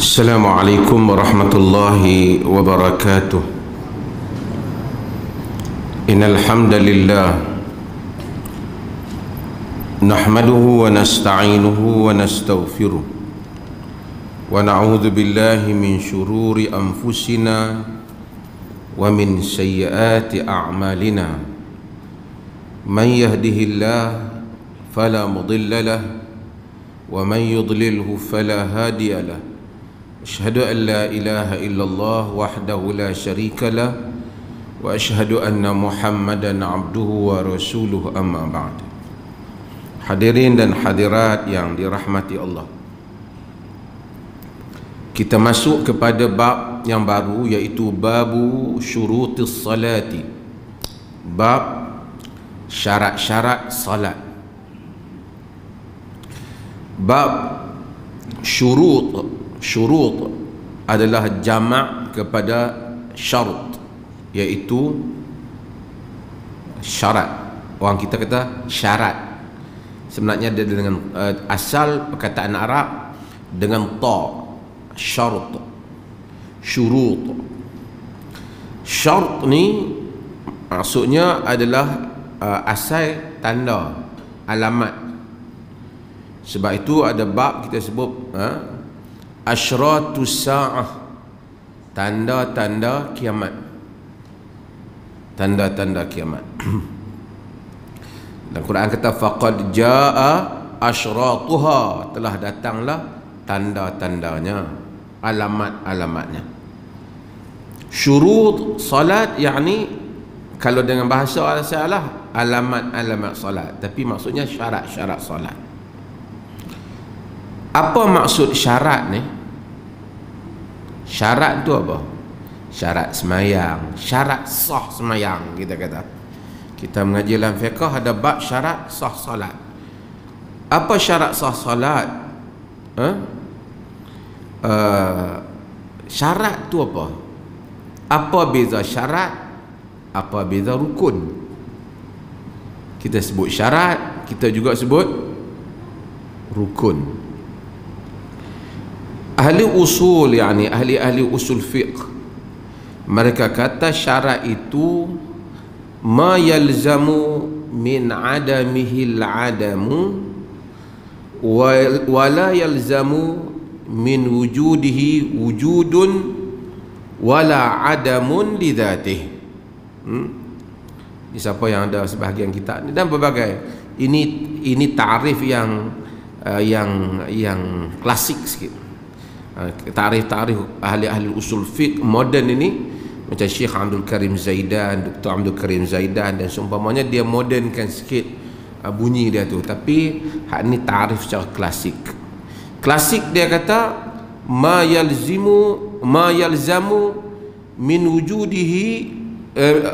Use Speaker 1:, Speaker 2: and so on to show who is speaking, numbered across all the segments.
Speaker 1: السلام عليكم ورحمة الله وبركاته. إن الحمد لله نحمده ونستعينه ونستغفره ونعوذ بالله من شرور أنفسنا ومن سيئات أعمالنا. من يهده الله فلا مضل له ومن يضلله فلا هادي له. أشهد أن لا إله إلا الله وحده لا شريك له وأشهد أن محمدا عبده ورسوله. أما بعد. Hadirin dan hadirat yang dirahmati Allah, kita masuk kepada bab yang baru, iaitu babu syurutis salati, bab syarat-syarat salat. Bab syurut adalah jamak kepada syarat, iaitu syarat. Orang kita kata syarat, sebenarnya dia dengan asal perkataan Arab dengan ta, syarat, syurut. Syarat ni maksudnya adalah asal tanda, alamat. Sebab itu ada bab kita sebut asyratus sa'ah, tanda-tanda kiamat. Tanda-tanda kiamat. Dan Quran kata faqad jaa asyratuha, telah datanglah tanda-tandanya, alamat-alamatnya. Syurut salat yakni, kalau dengan bahasa salah, alamat-alamat salat, tapi maksudnya syarat-syarat salat. Apa maksud syarat ni? Syarat tu apa? Syarat semayang, syarat sah semayang. Kita kata, kita mengaji dalam fiqh ada bab syarat sah salat. Apa syarat sah salat? Syarat tu apa? Apa beza syarat? Apa beza rukun? Kita sebut syarat, kita juga sebut rukun. Ahli usul, yakni ahli usul fiqh, mereka kata syarat itu ma yalzamu min adamihi al-adamu wa la yalzamu min wujudihi wujudun wala adamun li dzatihi. Siapa yang ada sebahagian kitab dan berbagai, ini ta'rif yang klasik sikit. Tarikh ahli usul fiqh moden ini, macam Syekh Abdul Karim Zaidan, Dr. Abdul Karim Zaidan dan seumpamanya, dia modernkan sikit bunyi dia tu. Tapi hak ni tarikh secara klasik. Klasik dia kata ma yalzamu min wujudihi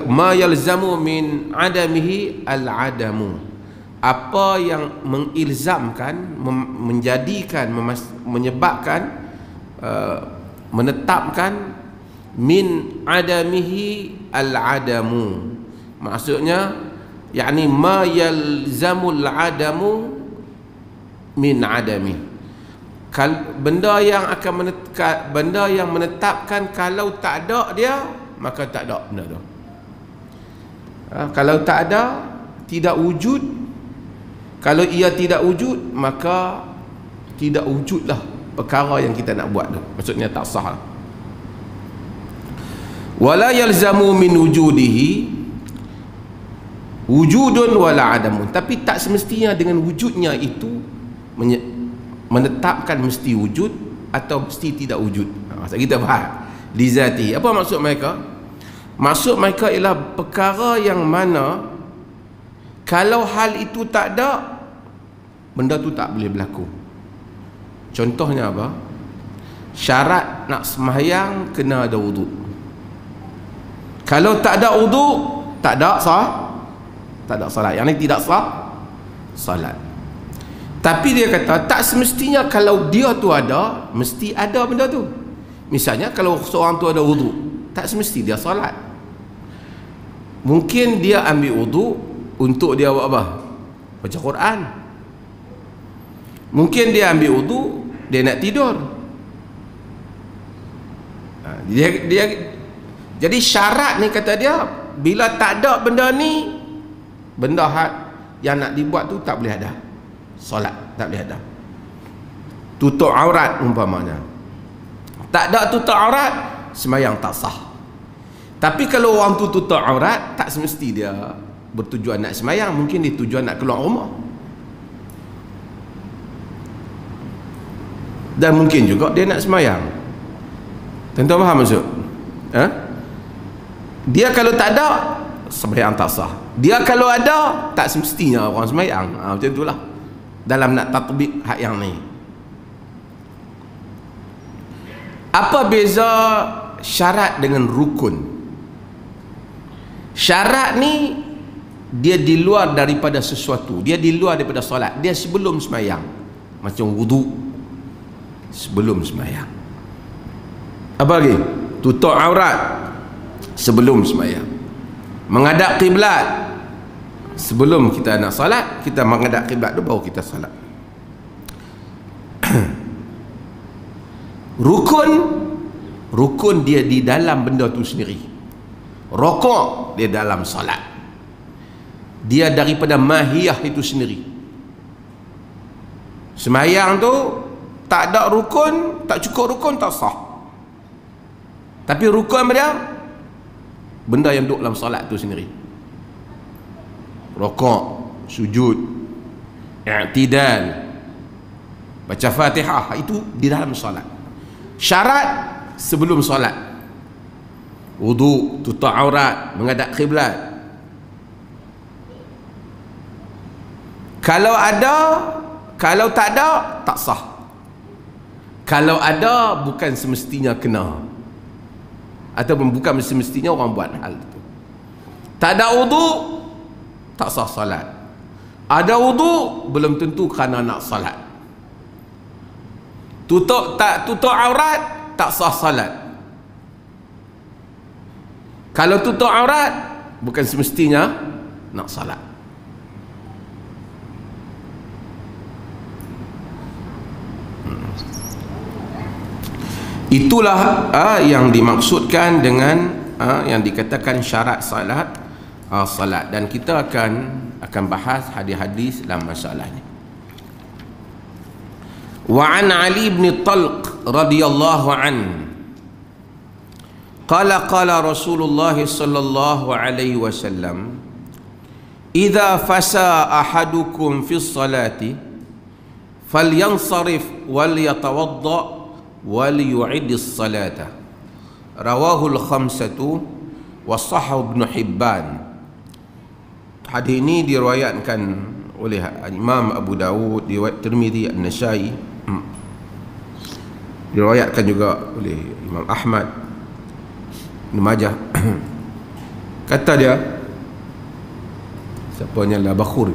Speaker 1: ma yalzamu min adamihi al-adamu. Apa yang mengilzamkan, menjadikan, menyebabkan, menetapkan min adamihi al-adamu, maksudnya yakni ma yalzamul adamu min adami, benda yang akan benda yang menetapkan kalau tak ada dia, maka tak ada benda tu. Kalau tak ada, tidak wujud. Kalau ia tidak wujud, maka tidak wujudlah perkara yang kita nak buat tu, maksudnya tak sah. Wala yalzamu min wujudihi wujudun wala adamun, tapi tak semestinya dengan wujudnya itu menetapkan mesti wujud atau mesti tidak wujud. Maksud kita faham li zati. Apa maksud mereka? Maksud mereka ialah perkara yang mana kalau hal itu tak ada, benda tu tak boleh berlaku. Contohnya apa? Syarat nak sembahyang kena ada wuduk. Kalau tak ada wuduk, tak ada salat. Yang ni tidak sah salat. Tapi dia kata tak semestinya kalau dia tu ada, mesti ada benda tu. Misalnya kalau seorang tu ada wuduk, tak semesti dia salat. Mungkin dia ambil wuduk untuk dia buat apa? Baca Quran. Mungkin dia ambil wuduk dia nak tidur. Jadi syarat ni kata dia, bila tak ada benda ni, benda yang nak dibuat tu tak boleh ada. Solat tak boleh ada. Tutup aurat umpamanya, tak ada tutup aurat, sembahyang tak sah. Tapi kalau orang tu tutup aurat, tak semesti dia bertujuan nak sembahyang, mungkin dia tujuan nak keluar rumah. Dan mungkin juga dia nak sembahyang. Tuan-tuan faham maksud? Dia kalau tak ada, sembahyang tak sah. Dia kalau ada, tak semestinya orang sembahyang. Macam itulah dalam nak tatbik hak yang ni. Apa beza syarat dengan rukun? Syarat ni dia di luar daripada sesuatu, dia di luar daripada solat, dia sebelum sembahyang. Macam wudu sebelum sembahyang. Apa lagi? Tutup aurat sebelum sembahyang. Menghadap kiblat sebelum kita nak salat, kita menghadap kiblat tu baru kita salat. Rukun dia di dalam benda tu sendiri. Rokok dia dalam salat, dia daripada mahiyah itu sendiri. Sembahyang tu tak ada rukun, tak cukup rukun, tak sah. Tapi rukun dia benda yang duduk dalam salat tu sendiri. Rokok, sujud, i'tidal, baca Fatihah, itu di dalam salat. Syarat sebelum salat, wudu, tutup aurat, menghadap kiblat. Kalau ada, kalau tak ada, tak sah. Kalau ada, bukan semestinya kena, ataupun bukan semestinya orang buat hal itu. Tak ada wudu, tak sah salat. Ada wudu, belum tentu kerana nak salat. Tutup aurat, tak sah salat. Kalau tutup aurat, bukan semestinya nak salat. Itulah yang dimaksudkan dengan yang dikatakan syarat salat. Salat, dan kita akan bahas hadis-hadis dalam masalah ni. Wa an Ali bin Talq radhiyallahu an qala Rasulullah sallallahu alaihi wasallam, idza fasa ahadukum fi sholati falyansarif wal yatawadda wal yu'id as-salata. Rawahul khamsatu wa sahih Ibn Hibban. Hadis ini diriwayatkan oleh Imam Abu Dawud, riwayat Tirmizi, An-Nasai, diriwayatkan juga oleh Imam Ahmad, Ibn Majah. Kata dia, siapa yang lah bakhur,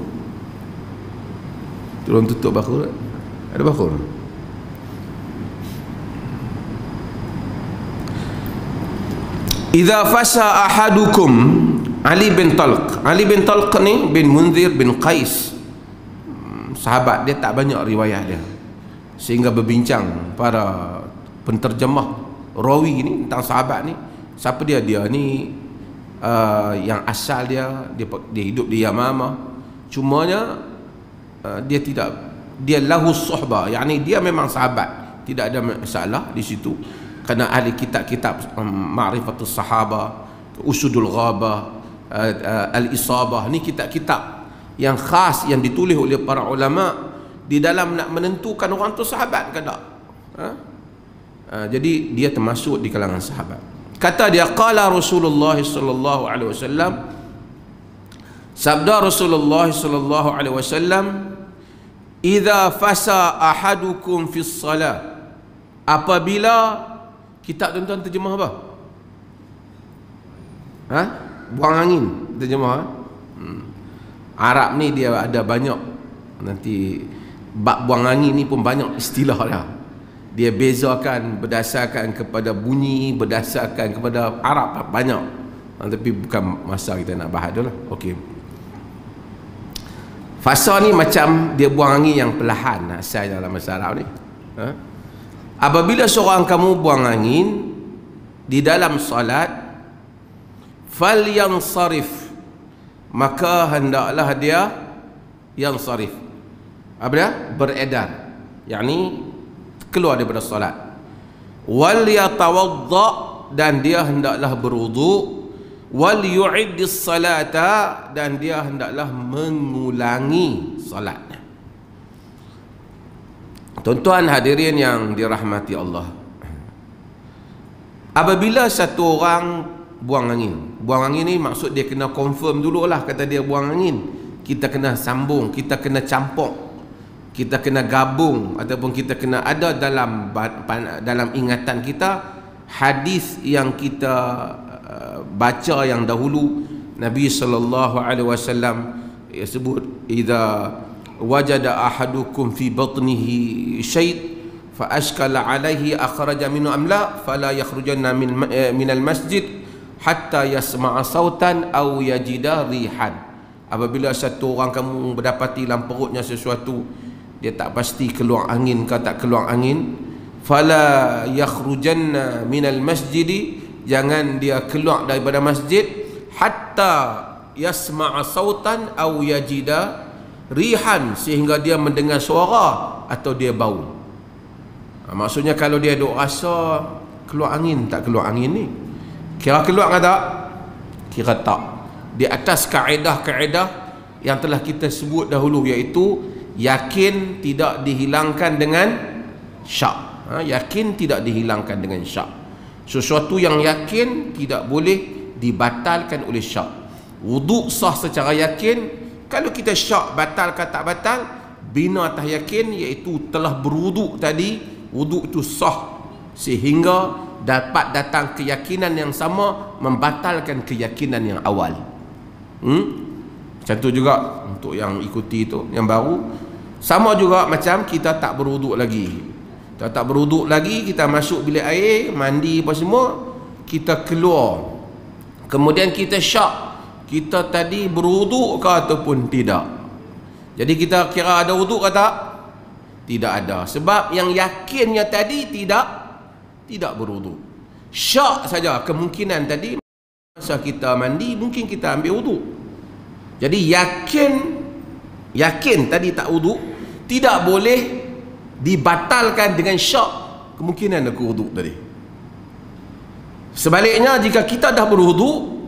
Speaker 1: tolong tutup bakhur. Ada bakhur? Idza fasa ahadukum, Ali bin Talq. Ali bin Talq ni bin Munzir bin Qais, sahabat, dia tak banyak riwayat dia, sehingga berbincang para penterjemah rawi ni tentang sahabat ni, siapa dia ni yang asal dia hidup di Yamamah, cumanya dia lahu suhbah, yakni dia memang sahabat, tidak ada masalah di situ. Kerana ahli kitab-kitab Ma'rifatus Sahabah, Usudul Ghabah, Al-Isabah, ni kitab-kitab yang khas yang ditulis oleh para ulama di dalam nak menentukan orang tu sahabat ke tak. Jadi dia termasuk di kalangan sahabat. Kata dia, qala Rasulullah sallallahu alaihi wasallam, sabda Rasulullah sallallahu alaihi wasallam, idza fasa ahadukum fi shalah, apabila, kitab tuan-tuan terjemah apa? Buang angin terjemah. Arab ni dia ada banyak, nanti bab buang angin ni pun banyak istilah dah. Dia bezakan berdasarkan kepada bunyi, berdasarkan kepada Arab banyak. Tapi bukan masa kita nak bahas tu lah. Okey. Fasa ni macam dia buang angin yang perlahan asalnya dalam bahasa Arab ni. Apabila seorang kamu buang angin, di dalam salat, falyansarif, maka hendaklah dia yansarif. Apa dia? Beredar, yakni keluar daripada salat. Wal yatawadda, dan dia hendaklah berwudu. Wal yu'iddis salata, dan dia hendaklah mengulangi salatnya. Tuan-tuan hadirin yang dirahmati Allah, apabila satu orang buang angin ni maksud dia kena confirm dululah, kata dia buang angin, kita kena sambung, kita kena campur, kita kena gabung, ataupun kita kena ada dalam ingatan kita hadis yang kita baca yang dahulu. Nabi sallallahu alaihi wasallam sebut, idza wajada ahadukum fi batnihi syai' fa ashkala alaihi akhraja minhu am la fala yakhrujanna min al masjid hatta yasma'a sautan aw yajida rihan. Apabila satu orang kamu mendapati dalam perutnya sesuatu, dia tak pasti keluar angin ke tak keluar angin, fala yakhrujanna min al masjid, jangan dia keluar daripada masjid, hatta yasma'a sautan aw yajida rihan, sehingga dia mendengar suara atau dia bau. Maksudnya kalau dia duk rasa keluar angin, tak keluar angin ni, kira keluar ke tak? Kira tak. Di atas kaedah-kaedah yang telah kita sebut dahulu, iaitu yakin tidak dihilangkan dengan syak. Yakin tidak dihilangkan dengan syak. Sesuatu yang yakin tidak boleh dibatalkan oleh syak. Wuduk sah secara yakin. Kalau kita syak batal ke tak batal, bina atas yakin, iaitu telah berwuduk tadi, wuduk itu sah, sehingga dapat datang keyakinan yang sama membatalkan keyakinan yang awal. Macam tu juga untuk yang ikuti itu, yang baru sama juga macam kita tak berwuduk lagi. Kita tak berwuduk lagi, kita masuk bilik air, mandi apa semua, kita keluar, kemudian kita syak kita tadi berwuduk ke ataupun tidak. Jadi kita kira ada wuduk ke tak? Tidak ada. Sebab yang yakinnya tadi tidak berwuduk. Syak saja kemungkinan tadi, masa kita mandi mungkin kita ambil wuduk. Jadi yakin tadi tak wuduk, tidak boleh dibatalkan dengan syak kemungkinan aku wuduk tadi. Sebaliknya, jika kita dah berwuduk,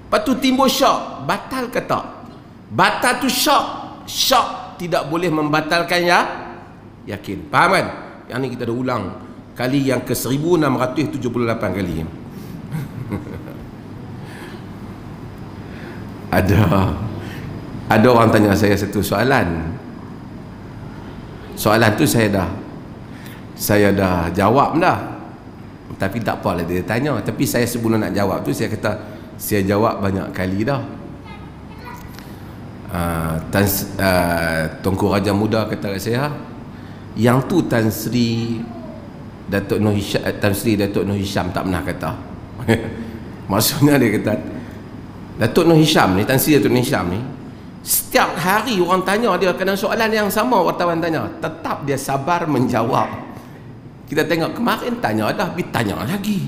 Speaker 1: lepas tu timbul syak, batal ke tak? Batal tu syak tidak boleh membatalkan yakin. Faham kan? Yang ni kita dah ulang kali yang ke 1678 kali. Ada orang tanya saya satu soalan. Soalan tu saya dah jawab dah. Tapi tak apalah dia tanya. Tapi saya sebelum nak jawab tu, saya kata saya jawab banyak kali dah. Tuanku Raja Muda kata kat saya, yang tu Tan Sri Datuk Nur Hisham tak pernah kata. Maksudnya dia kata Datuk Nur Hisham ni, Tan Sri Datuk Nur Hisham ni, setiap hari orang tanya dia kena soalan yang sama, wartawan tanya, tetap dia sabar menjawab. Kita tengok kemarin tanya dah, tapi tanya lagi,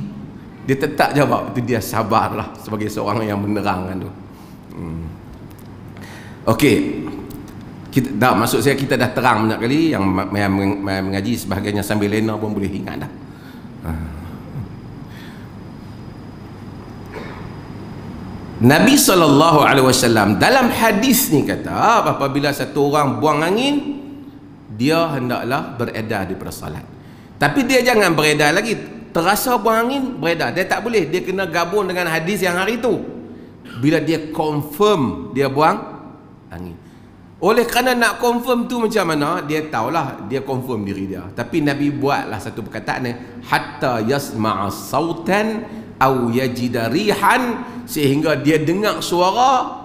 Speaker 1: dia tetap jawab. Itu dia sabarlah sebagai seorang yang menerangkan tu. Okey, maksud saya kita dah terang banyak kali. Yang mengaji sebahagiannya sambil lena pun boleh ingat dah. Nabi SAW dalam hadis ni kata, apabila satu orang buang angin, dia hendaklah beredar daripada salat. Tapi dia jangan beredar lagi terasa buang angin, beredar. Dia tak boleh, dia kena gabung dengan hadis yang hari tu. Bila dia confirm dia buang angin. Oleh kerana nak confirm tu macam mana, dia tahulah, dia confirm diri dia. Tapi Nabi buatlah satu perkataan ni, hatta yasma'a sautan aw yajida rihan, sehingga dia dengar suara,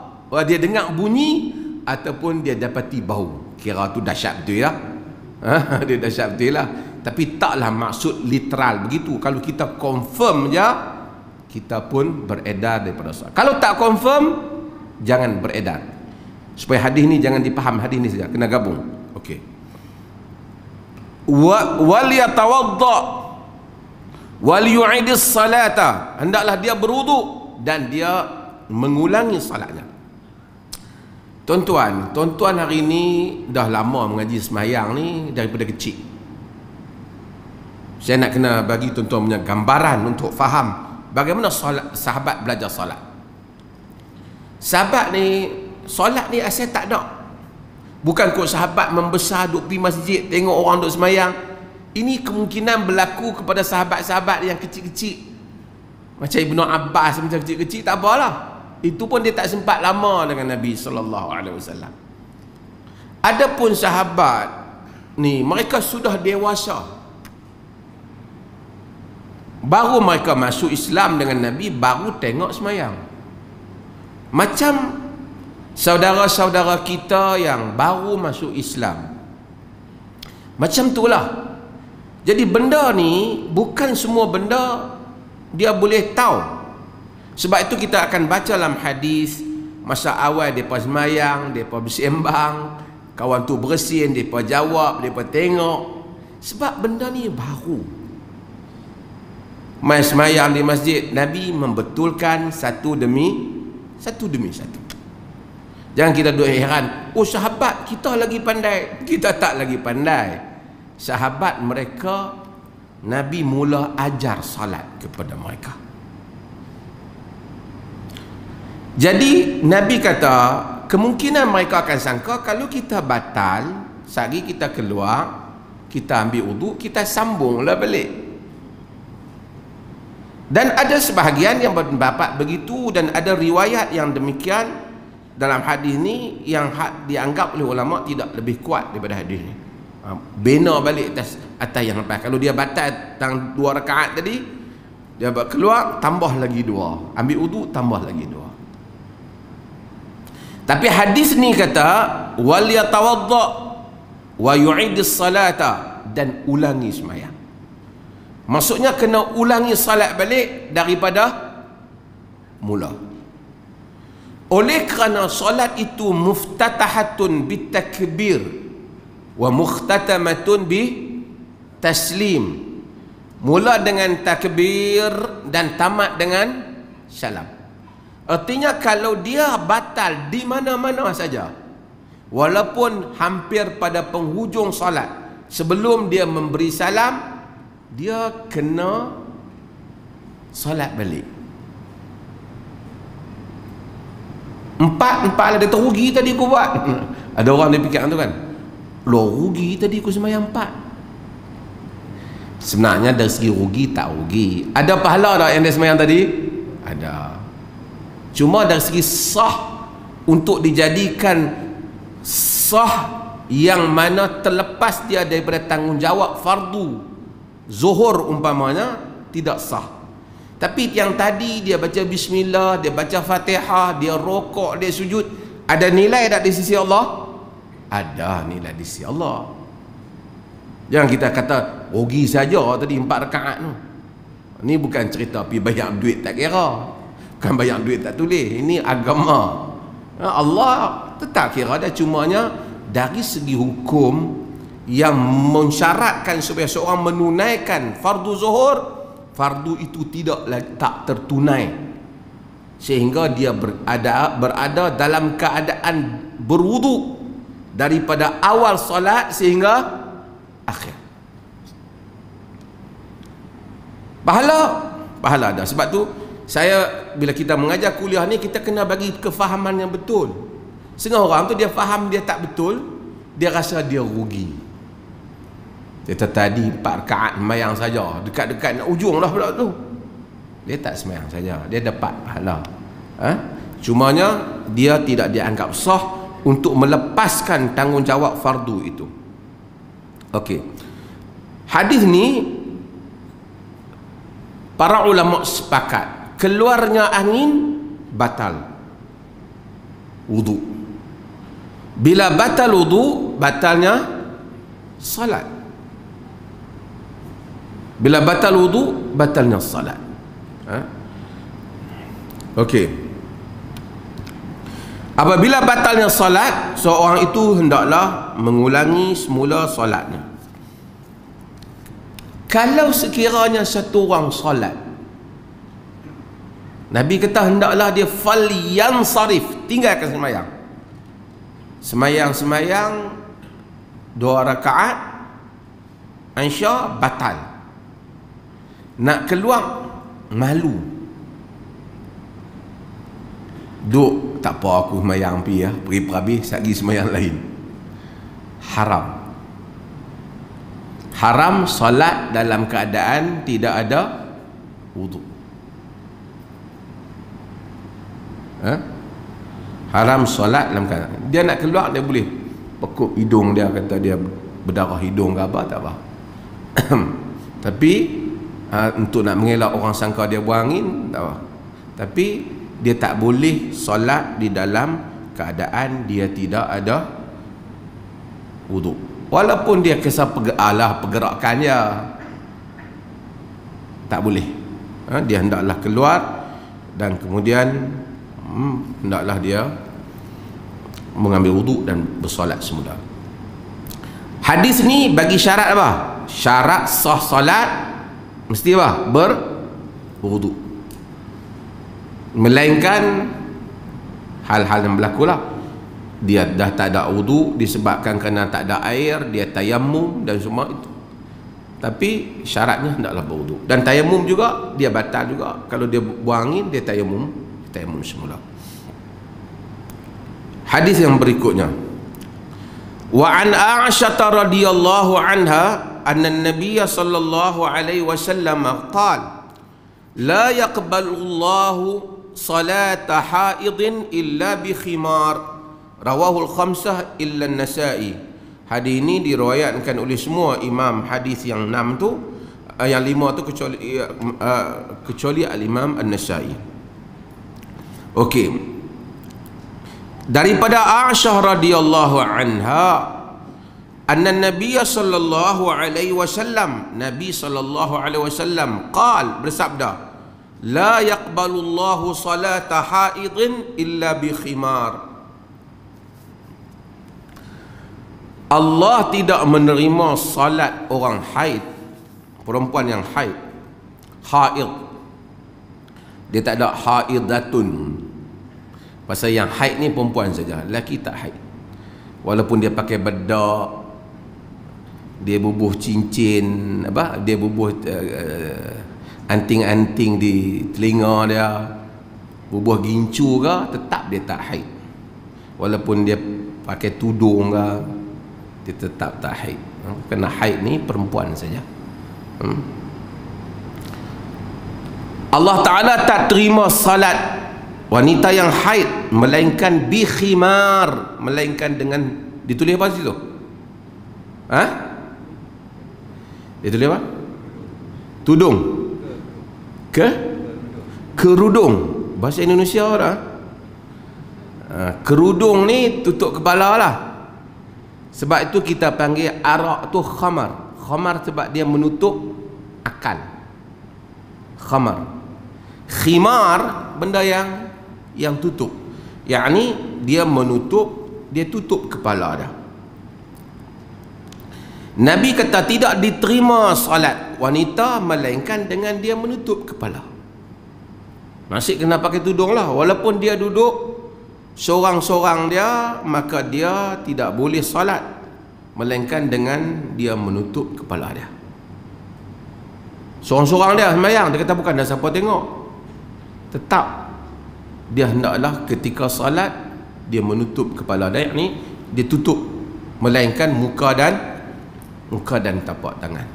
Speaker 1: dia dengar bunyi, ataupun dia dapati bau. Kira tu dahsyat betul ya. Dia dahsyat betul lah. Tapi taklah maksud literal begitu. Kalau kita confirm je, kita pun beredar daripada salat. Kalau tak confirm, jangan beredar. Supaya hadis ni jangan dipaham hadis ni saja, kena gabung. Okey. Wal yatawadda, wal yu'idis salata, hendaklah dia berwuduk dan dia mengulangi salatnya. Tuan-tuan hari ni dah lama mengaji semayang ni daripada kecil. Saya nak kena bagi tuan-tuan punya gambaran untuk faham bagaimana sahabat belajar solat. Sahabat ni, solat ni asal tak ada. Bukan kot sahabat membesar duduk pergi masjid tengok orang duduk semayang. Ini kemungkinan berlaku kepada sahabat-sahabat yang kecil-kecil. Macam Ibnu Abbas macam kecil-kecil, tak apalah. Itu pun dia tak sempat lama dengan Nabi SAW. Adapun sahabat ni, mereka sudah dewasa. Baru mereka masuk Islam dengan Nabi, baru tengok semayang. Macam saudara-saudara kita yang baru masuk Islam. Macam itulah. Jadi benda ni, bukan semua benda dia boleh tahu. Sebab itu kita akan baca dalam hadis, masa awal mereka semayang, mereka bersembang, kawan tu bersin, mereka jawab, mereka tengok. Sebab benda ni baru. Mai semayang di masjid, Nabi membetulkan satu demi satu. Jangan kita duduk heran, oh sahabat kita lagi pandai. Kita tak lagi pandai. Sahabat mereka, Nabi mula ajar salat kepada mereka. Jadi Nabi kata, kemungkinan mereka akan sangka kalau kita batal, sehari kita keluar, kita ambil wuduk, kita sambunglah balik. Dan ada sebahagian yang berpendapat begitu, dan ada riwayat yang demikian dalam hadis ni yang dianggap oleh ulama tidak lebih kuat daripada hadis ni. Bina balik atas yang lepas. Kalau dia batal tang 2 rakaat tadi, dia keluar tambah lagi 2, ambil wuduk tambah lagi 2. Tapi hadis ni kata wal yatawadda wa yu'idis salata, dan ulangi sembahyang. Maksudnya kena ulangi salat balik daripada mula. Oleh kerana salat itu muftatahatun bitakbir wa mukhtatamatun bi taslim. Mula dengan takbir dan tamat dengan salam. Artinya kalau dia batal di mana-mana saja, walaupun hampir pada penghujung salat, sebelum dia memberi salam, dia kena salat balik. Empat dia terugi tadi aku buat. Ada orang dia fikir tu kan, lo rugi tadi aku sembahyang 4. Sebenarnya dari segi rugi tak rugi. Ada pahala tak yang dia sembahyang tadi? Ada. Cuma dari segi sah, untuk dijadikan sah yang mana terlepas dia daripada tanggungjawab fardu zuhur umpamanya, tidak sah. Tapi yang tadi dia baca bismillah, dia baca Fatihah, dia rokok, dia sujud, ada nilai tak di sisi Allah? Ada nilai di sisi Allah. Jangan kita kata rugi saja tadi 4 rakaat tu. Ni bukan cerita pergi bayar duit tak kira, bukan bayar duit tak tulis. Ini agama. Allah tetap kira dia, cumanya dari segi hukum yang mensyaratkan supaya seorang menunaikan fardu zuhur, fardu itu tak tertunai sehingga dia berada dalam keadaan berwuduk daripada awal solat sehingga akhir. Pahala ada. Sebab tu saya bila kita mengajar kuliah ni, kita kena bagi kefahaman yang betul. Setengah orang tu dia faham dia tak betul, dia rasa dia rugi. Kita tadi 4 rakaat sembahyang saja, dekat-dekat nak ujung dah pula tu. Dia tak sembahyang saja, dia dapat pahala. Cumanya dia tidak dianggap sah untuk melepaskan tanggungjawab fardu itu. Okey. Hadis ni para ulama sepakat, keluarnya angin batal wudu. Bila batal wudu, batalnya salat. Bila batal wudu, batalnya salat. Okey. Apabila batalnya salat, seorang itu hendaklah mengulangi semula salatnya. Kalau sekiranya satu orang solat, Nabi kata hendaklah dia falyansarif, tinggalkan semayang. Semayang 2 rakaat, insya batal. Nak keluar malu, duk tak apa aku semayang pergi ya, pergi perhabis lagi semayang lain. Haram solat dalam keadaan tidak ada wuduk. Haram solat dalam keadaan dia nak keluar, dia boleh pekuk hidung dia, kata dia berdarah hidung ke apa, tak apa. Tapi untuk nak mengelak orang sangka dia buang angin, tak apa. Tapi dia tak boleh solat di dalam keadaan dia tidak ada wuduk, walaupun dia kisah pergerakannya tak boleh. Dia hendaklah keluar dan kemudian hendaklah dia mengambil wuduk dan bersolat semula. Hadis ni bagi syarat apa? Syarat sah solat mesti apa? Berwuduk. Melainkan hal-hal yang berlaku lah, dia dah tak ada wuduk disebabkan kerana tak ada air, dia tayammum dan semua itu. Tapi syaratnya hendaklah berwuduk. Dan tayammum juga dia batal juga. Kalau dia buang angin, dia tayammum semula. Hadis yang berikutnya, wa an Aisyah radhiyallahu anha anna an-nabiy sallallahu alaihi wasallam qala la yaqbalu Allahu salata haidin illa bi khimar, rawahu al-khamsah illa an-Nasa'i. Hadis ini diriwayatkan oleh semua imam hadis yang 6 tu, yang 5 tu kecuali al-Imam An-Nasa'i. Okey. Daripada Aisyah radhiyallahu anha anna Nabiy sallallahu alaihi wasallam, Nabi sallallahu alaihi wasallam bersabda, la yaqbalu Allahu salata haidin illa bi khimar. Allah tidak menerima salat orang haid, perempuan yang haid. Dia tak ada haidatun. Pasal yang haid ni perempuan saja, lelaki tak haid. Walaupun dia pakai bedak, dia bubuh cincin, dia bubuh anting-anting di telinga dia, bubuh gincu ke, tetap dia tak haid. Walaupun dia pakai tudung ke, dia tetap tak haid. Kerana haid ni perempuan saja. Allah Ta'ala tak terima salat wanita yang haid melainkan bi khimar, melainkan dengan, ditulis apa situ? Ditulis apa? Tudung kerudung, bahasa Indonesia orang. Kerudung ni tutup kepala lah. Sebab itu kita panggil arak tu khamar. Khamar sebab dia menutup akal. Khamar. Khimar benda yang tutup, yakni dia menutup, dia tutup kepala dia. Nabi kata tidak diterima salat wanita melainkan dengan dia menutup kepala. Masih kena pakai tudung lah. Walaupun dia duduk seorang-seorang dia, maka dia tidak boleh salat melainkan dengan dia menutup kepala dia. Seorang-seorang dia sembahyang, dia kata bukan dah siapa tengok. Tetap dia hendaklah ketika salat dia menutup kepala dia, ni dia tutup, melainkan muka dan tapak tangan.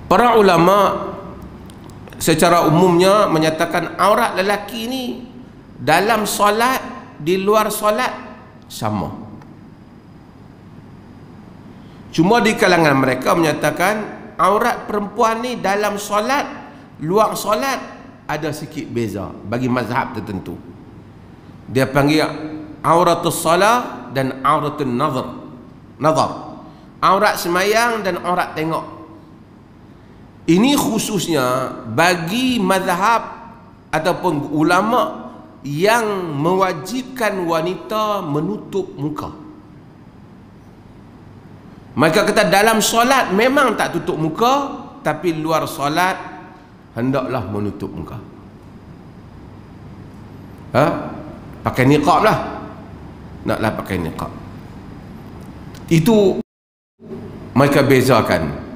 Speaker 1: Para ulama secara umumnya menyatakan aurat lelaki ni dalam solat, di luar solat sama. Cuma di kalangan mereka menyatakan aurat perempuan ni dalam solat, luar solat ada sikit beza bagi mazhab tertentu. Dia panggil auratus salah dan auratun nazar. Aurat semayang dan aurat tengok. Ini khususnya bagi mazhab ataupun ulama yang mewajibkan wanita menutup muka. Maka kata dalam solat memang tak tutup muka, tapi luar solat hendaklah menutup muka. Pakai niqab lah, naklah pakai niqab. Itu mereka bezakan.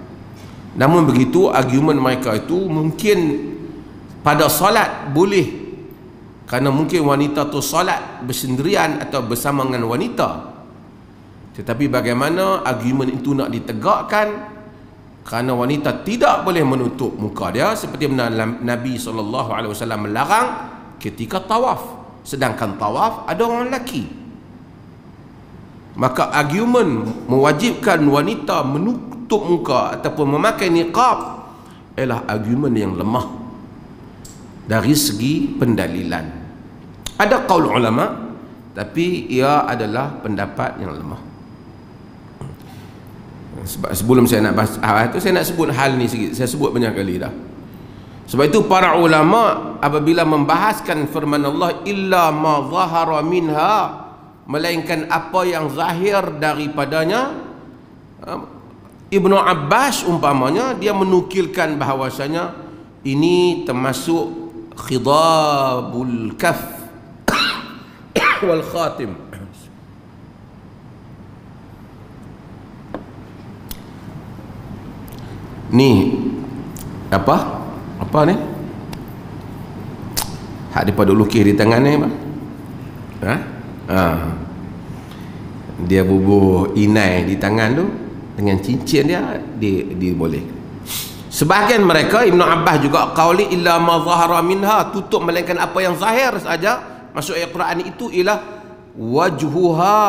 Speaker 1: Namun begitu, argumen mereka itu mungkin pada solat boleh, kerana mungkin wanita tu solat bersendirian atau bersama dengan wanita. Tetapi bagaimana argumen itu nak ditegakkan, kerana wanita tidak boleh menutup muka dia, seperti mana Nabi SAW melarang ketika tawaf. Sedangkan tawaf ada orang lelaki. Maka argumen mewajibkan wanita menutup muka ataupun memakai niqab ialah argumen yang lemah dari segi pendalilan. Ada qaul ulama, tapi ia adalah pendapat yang lemah. Sebelum saya nak bahas itu, saya nak sebut hal ni sikit. Saya sebut banyak kali dah. Sebab itu para ulama apabila membahaskan firman Allah, illa ma zahara minha, melainkan apa yang zahir daripadanya, Ibnu Abbas umpamanya dia menukilkan bahawasanya ini termasuk khidabul kaf wal khatim. Ni apa ni hak daripada lukis di tangan ni apa? Dia bubuh inai di tangan tu dengan cincin dia boleh. Sebahagian mereka, Ibnu Abbas juga qauli illa ma zahara minha, tutup melainkan apa yang zahir saja. Maksud ayat Quran itu ialah wajhuha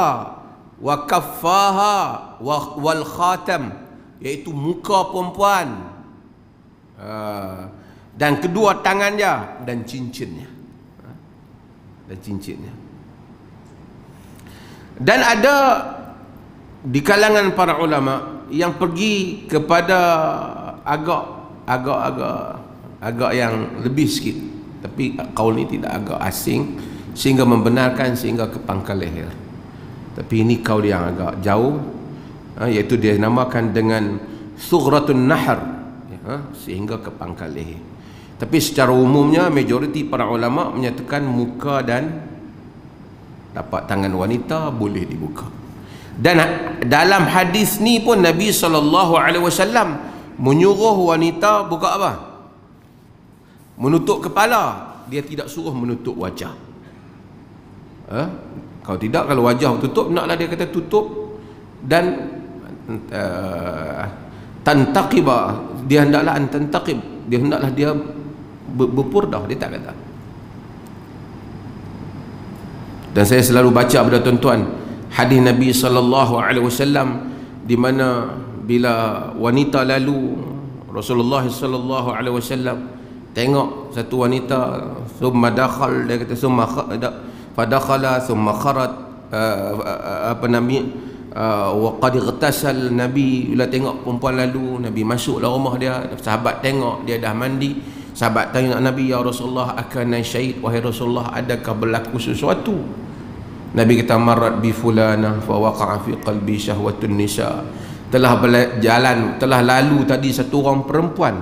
Speaker 1: wa kaffaha wal khatam, iaitu muka perempuan dan kedua tangan dia dan cincinnya. Dan ada di kalangan para ulama yang pergi kepada agak yang lebih sikit, tapi kaul ini tidak agak asing sehingga membenarkan sehingga ke pangkal leher. Tapi ini kaul yang agak jauh, iaitu dia namakan dengan sughratun nahr, sehingga ke pangkal leher. Tapi secara umumnya majoriti para ulama menyatakan muka dan tapak tangan wanita boleh dibuka. Dan dalam hadis ni pun Nabi SAW menyuruh wanita buka apa? Menutup kepala. Dia tidak suruh menutup wajah. Kalau tidak, kalau wajah tutup, naklah dia kata tutup. Dan tantaqiba, dia hendaklah tantaqib, dia hendaklah dia berpurdah, dia tak kata. Dan saya selalu baca kepada tuan-tuan hadis Nabi SAW di mana bila wanita lalu, Rasulullah SAW tengok satu wanita, summa dakhal, dia kata summa fadakhala summa kharat, wa qad ightasal. Nabi bila tengok perempuan lalu, Nabi masuklah rumah dia, sahabat tengok dia dah mandi. Sahabat tanya Nabi, ya Rasulullah, akana syait, wahai Rasulullah, adakah berlaku sesuatu? Nabi kata, marrat bi fulana fa waqa'a fi qalbi syahwatun nisa. Telah berjalan, telah lalu tadi satu orang perempuan,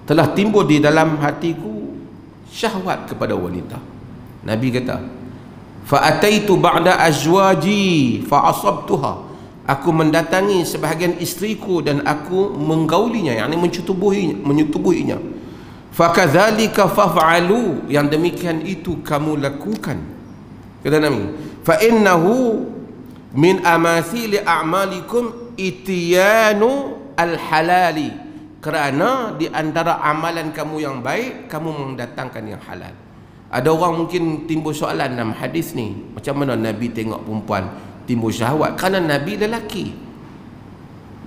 Speaker 1: telah timbul di dalam hatiku syahwat kepada wanita. Nabi kata, fa ataitu ba'da azwaji fa asabtuha. Aku mendatangi sebahagian isteriku dan aku menggaulinya, yakni menyetubuhinya. Fakadzalika faf'alu, yang demikian itu kamu lakukan, kata Nabi. Fa innahu min amathili a'malikum ityanu al-halali, kerana di antara amalan kamu yang baik, kamu mendatangkan yang halal. Ada orang mungkin timbul soalan dalam hadis ni, macam mana Nabi tengok perempuan timbul syahwat? Kerana Nabi lelaki.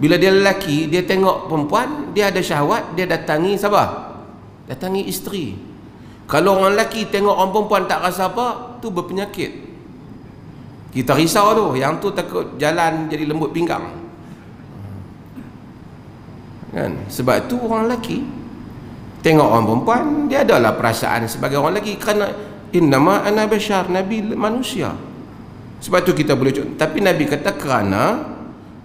Speaker 1: Bila dia lelaki, dia tengok perempuan, dia ada syahwat, dia datangi siapa? Datangi isteri. Kalau orang lelaki tengok orang perempuan tak rasa apa, tu berpenyakit. Kita risau tu, yang tu takut jalan jadi lembut pinggang, kan? Sebab tu orang lelaki tengok orang perempuan, dia adalah perasaan sebagai orang lelaki, kerana innama ana bashar, Nabi manusia. Sebab tu kita boleh contoh. Tapi Nabi kata kerana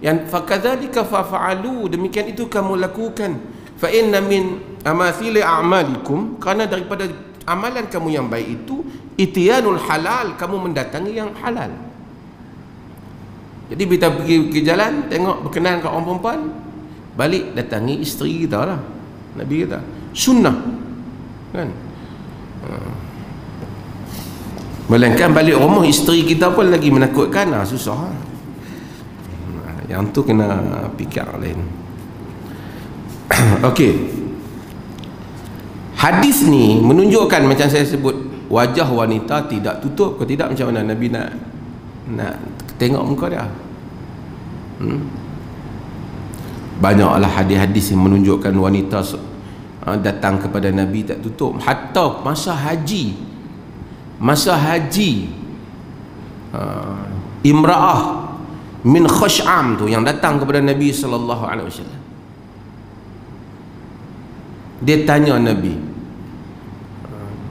Speaker 1: yang fakadzalika fa'alu, demikian itu kamu lakukan. fa inna min amathili a'malikum, kerana daripada amalan kamu yang baik itu itiyanul halal, kamu mendatangi yang halal. Jadi kita pergi ke jalan, tengok berkenan kat orang perempuan, balik datangi isteri kita lah. Nabi kata sunnah kan. Melainkan balik rumah isteri kita pun lagi menakutkan, susah. Yang tu kena fikir lain. Okey, hadis ni menunjukkan macam saya sebut, wajah wanita tidak tutup. Kalau tidak macam mana Nabi nak tengok muka dia? Banyaklah hadis-hadis yang menunjukkan wanita datang kepada Nabi tak tutup. Hatta masa haji imra'ah min Khash'am tu yang datang kepada Nabi sallallahu alaihi wasallam, dia tanya Nabi,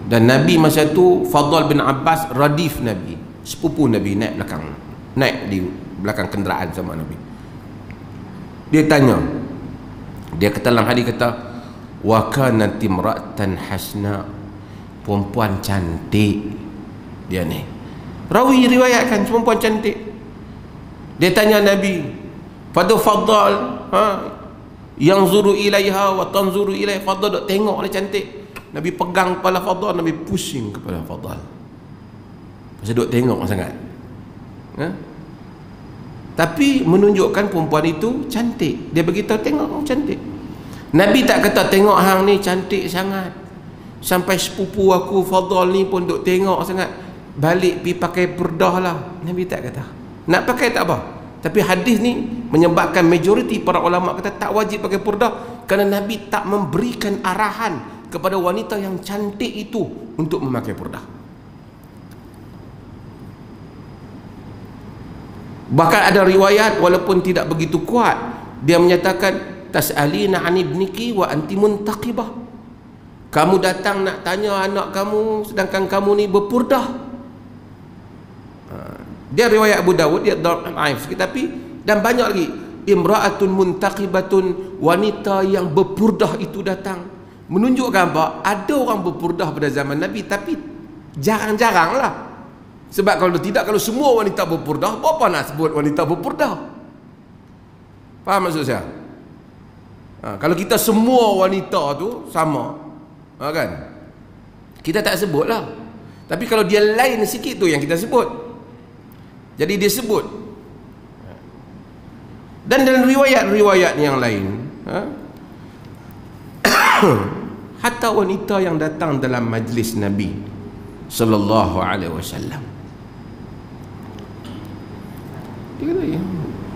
Speaker 1: dan Nabi masa tu Fadl bin Abbas radif Nabi, sepupu Nabi, naik di belakang kenderaan sama Nabi. Dia tanya, dia kata dalam hadis kata, wa kanat imra'atan hasna, perempuan cantik dia ni. Rawi riwayatkan perempuan cantik. Dia tanya Nabi, Fadl yang zuru ilaiha wa tanzuru ilaiha, Fadl duk tengok dia cantik. Nabi pegang kepala Fadl, Nabi pusing kepala Fadl. Pasal duk tengok sangat. Tapi menunjukkan perempuan itu cantik. Dia beritahu tengok cantik. Nabi tak kata tengok hang ni cantik sangat, sampai sepupu aku Fadl ni pun duk tengok sangat, balik pi pakai purdah lah. Nabi tak kata. Nak pakai tak apa. Tapi hadis ni menyebabkan majoriti para ulama kata tak wajib pakai purdah, kerana Nabi tak memberikan arahan kepada wanita yang cantik itu untuk memakai purdah. Bahkan ada riwayat walaupun tidak begitu kuat, dia menyatakan tas'alina 'an ibniki wa anti muntaqibah, kamu datang nak tanya anak kamu sedangkan kamu ni berpurdah. Dia riwayat Abu Dawud, dia dhaif sikit, tapi dan banyak lagi, imra'atun muntaqibatun, wanita yang berpurdah itu datang. Menunjukkan apa? Ada orang berpurdah pada zaman Nabi, tapi jarang-jarang lah. Sebab kalau tidak, kalau semua wanita berpurdah, apa nak sebut wanita berpurdah? Faham maksud saya? Kalau kita semua wanita tu sama, kan, kita tak sebut lah. Tapi kalau dia lain sikit tu yang kita sebut. Jadi dia sebut. Dan dalam riwayat-riwayat yang lain, hatta wanita yang datang dalam majlis Nabi sallallahu alaihi wasallam,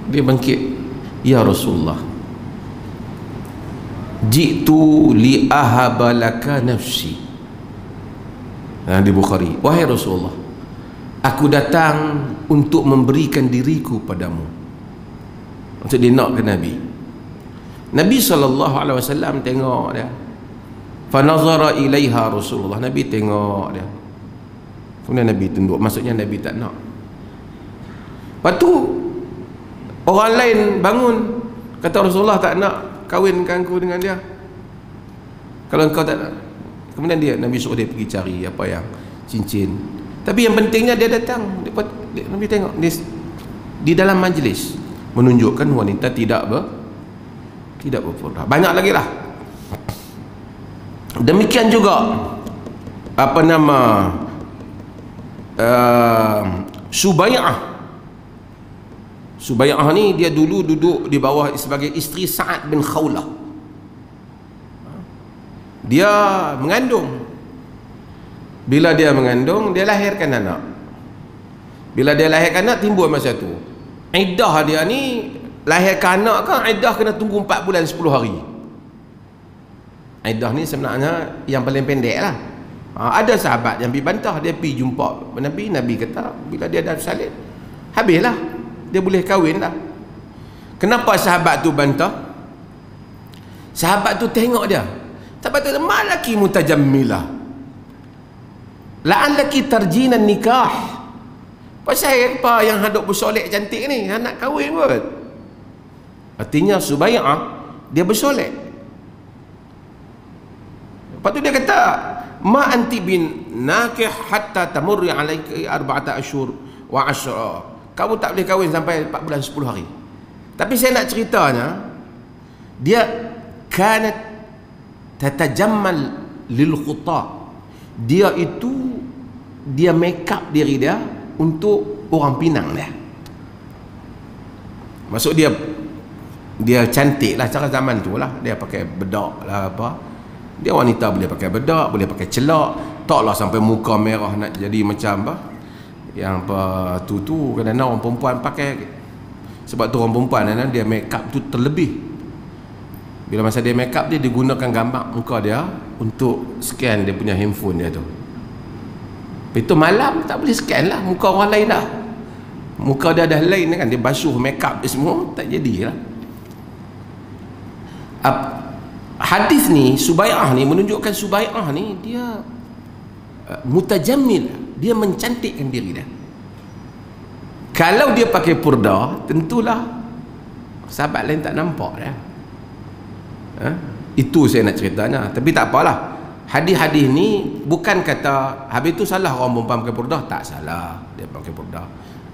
Speaker 1: dia bangkit, ya Rasulullah, jitu li ahabalaka nafsi. Di Bukhari, wahai Rasulullah, aku datang untuk memberikan diriku padamu. Maksud dia nak ke Nabi. Nabi SAW tengok dia, fanazara ilaiha Rasulullah, Nabi tengok dia, kemudian Nabi tunduk. Maksudnya Nabi tak nak. Lepas tu orang lain bangun, kata Rasulullah tak nak kahwinkan aku dengan dia kalau engkau tak nak. Kemudian Nabi suruh dia pergi cari apa yang cincin. Tapi yang pentingnya dia datang, Nabi tengok dia di dalam majlis, menunjukkan wanita tidak berpurdah. Banyak lagi lah. Demikian juga apa nama Subay'ah ni, dia dulu duduk di bawah sebagai isteri Sa'ad bin Khawlah. Dia mengandung. Bila dia mengandung, dia lahirkan anak. Bila dia lahirkan anak, timbul masa tu iddah dia ni, lahirkan anak kan, iddah kena tunggu 4 bulan 10 hari. Iddah ni sebenarnya yang paling pendek lah. Ada sahabat yang pergi bantah, dia pergi jumpa Nabi. Nabi kata bila dia dah salin, habislah, dia boleh kahwin lah. Kenapa sahabat tu bantah? Sahabat tu tengok dia, sahabat tu, malaki mutajammilah, la'allaki tarjinan nikah. Pasal apa yang hadap bersolek cantik ni, nak kahwin kot. Artinya Subay'ah dia bersolek. Lepas tu dia kata, ma anti bin nakih hatta tamurri alaiki arba'ata ashur wa ashra. Kamu tak boleh kahwin sampai 4 bulan 10 hari. Tapi saya nak ceritanya, dia kanat tatajammal lil khuta. Dia itu dia make up diri dia untuk orang Pinang dia. Maksud dia cantik lah cara zaman tu lah. Dia pakai bedak lah apa. Dia wanita boleh pakai bedak, boleh pakai celak, taklah sampai muka merah nak jadi macam apa yang apa tu kadang-kadang orang perempuan pakai. Sebab tu orang perempuan kadang dia make up tu terlebih. Bila masa dia make up dia gunakan gambar muka dia untuk scan dia punya handphone dia tu. Itu malam tak boleh scan lah muka orang lain dah. Muka dia dah lain kan, dia basuh make up dia semua, tak jadilah. Hadis ni, Subai'ah ni menunjukkan Subai'ah ni dia mutajammil, dia mencantikkan diri dia. Kalau dia pakai purda, tentulah sahabat lain tak nampak dah. Itu saya nak ceritanya. Tapi tak apalah. Hadis-hadis ni bukan kata habis tu salah orang perempuan pakai purda, tak salah dia pakai purda.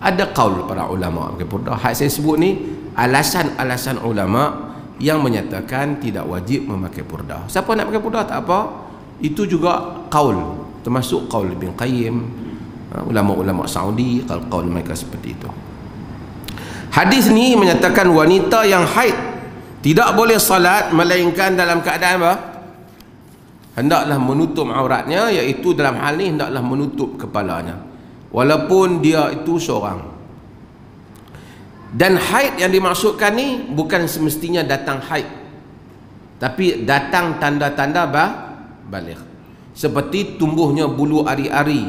Speaker 1: Ada qaul para ulama pakai purda. Hak saya sebut ni alasan-alasan ulama yang menyatakan tidak wajib memakai purda. Siapa nak pakai purda tak apa. Itu juga qaul, termasuk qaul Ibn Qayyim, ulama-ulama Saudi, qaul mereka seperti itu. Hadis ni menyatakan wanita yang haid tidak boleh salat melainkan dalam keadaan apa? Hendaklah menutup auratnya, iaitu dalam hal ni hendaklah menutup kepalanya walaupun dia itu seorang. Dan haid yang dimaksudkan ni bukan semestinya datang haid, tapi datang tanda-tanda baligh. Seperti tumbuhnya bulu ari-ari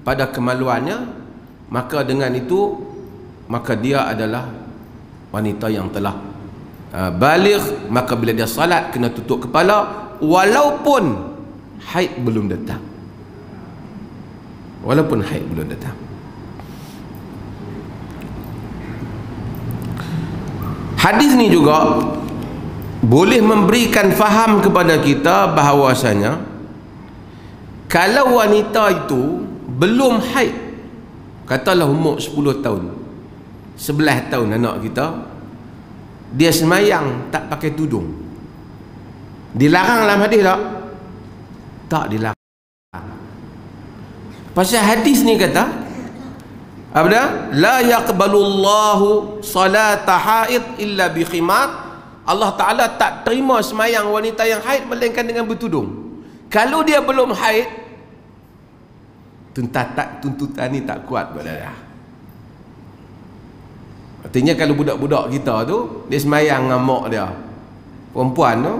Speaker 1: pada kemaluannya, maka dengan itu maka dia adalah wanita yang telah baligh. Maka bila dia salat kena tutup kepala walaupun haid belum datang. Walaupun haid belum datang. Hadis ni juga boleh memberikan faham kepada kita bahawasanya kalau wanita itu belum haid, katalah umur 10 tahun, 11 tahun anak kita, dia semayang tak pakai tudung, dilarang dalam hadis tak? Tak dilarang. Pasal hadis ni kata apa dia? La yaqbalullahu salata haid illa bi khimar. Allah Ta'ala tak terima semayang wanita yang haid melainkan dengan bertudung. Kalau dia belum haid, tuntutan ni tak kuat buat dia. Artinya kalau budak-budak kita tu dia semayang dengan mak dia, perempuan tu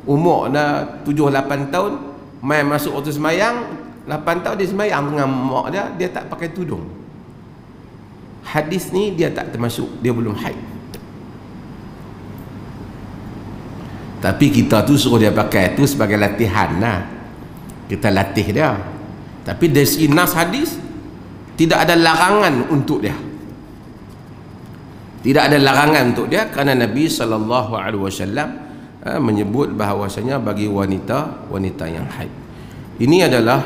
Speaker 1: umur dah 7-8 tahun, main masuk waktu semayang 8 tahun dia semayang dengan mak dia, dia tak pakai tudung. Hadis ni dia tak termasuk, dia belum haid. Tapi kita tu suruh dia pakai tu sebagai latihan lah, kita latih dia. Tapi dari segi nas hadis tidak ada larangan untuk dia, tidak ada larangan untuk dia, kerana Nabi SAW menyebut bahawasanya bagi wanita yang haid. Ini adalah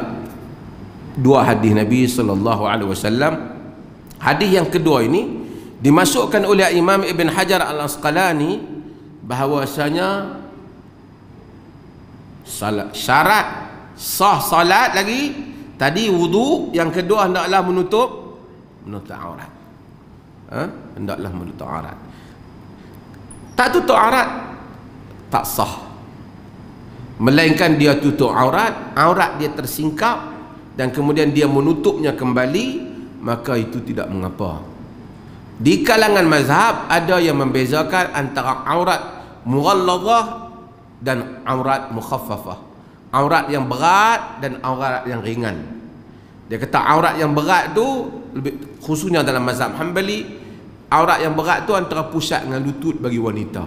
Speaker 1: dua hadis Nabi SAW. Hadis yang kedua ini dimasukkan oleh Imam Ibn Hajar Al-Asqalani bahawasanya syarat sah salat lagi tadi wudu, yang kedua hendaklah menutup aurat. Hendaklah menutup aurat. Tak tutup aurat tak sah, melainkan dia tutup aurat dia tersingkap dan kemudian dia menutupnya kembali, maka itu tidak mengapa. Di kalangan mazhab ada yang membezakan antara aurat mughalladzah dan aurat mukhaffafah, aurat yang berat dan aurat yang ringan. Dia kata aurat yang berat tu lebih, khususnya dalam mazhab Hanbali, aurat yang berat tu antara pusat dengan lutut bagi wanita.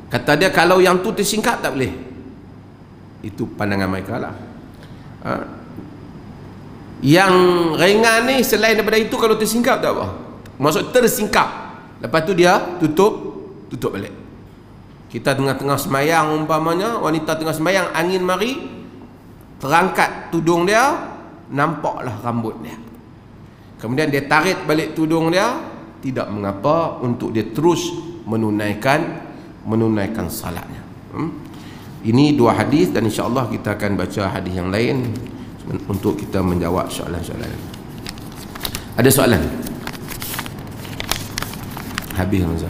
Speaker 1: Kata dia kalau yang tu tersingkap tak boleh. Itu pandangan mereka lah. Yang ringan ni selain daripada itu, kalau tersingkap tak apa. Maksud tersingkap, lepas tu dia tutup balik. Kita tengah-tengah semayang umpamanya, wanita tengah semayang, angin mari, terangkat tudung dia, nampaklah rambut dia. Kemudian dia tarik balik tudung dia, tidak mengapa untuk dia terus menunaikan salatnya. Ini dua hadis, dan insya-Allah kita akan baca hadis yang lain untuk kita menjawab soalan-soalan. Ada soalan? Habis masa.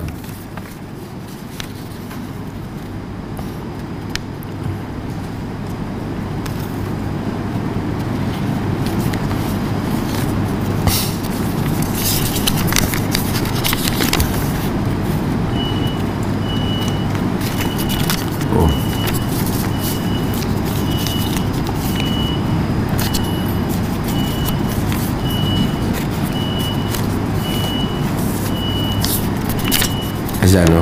Speaker 1: Azan.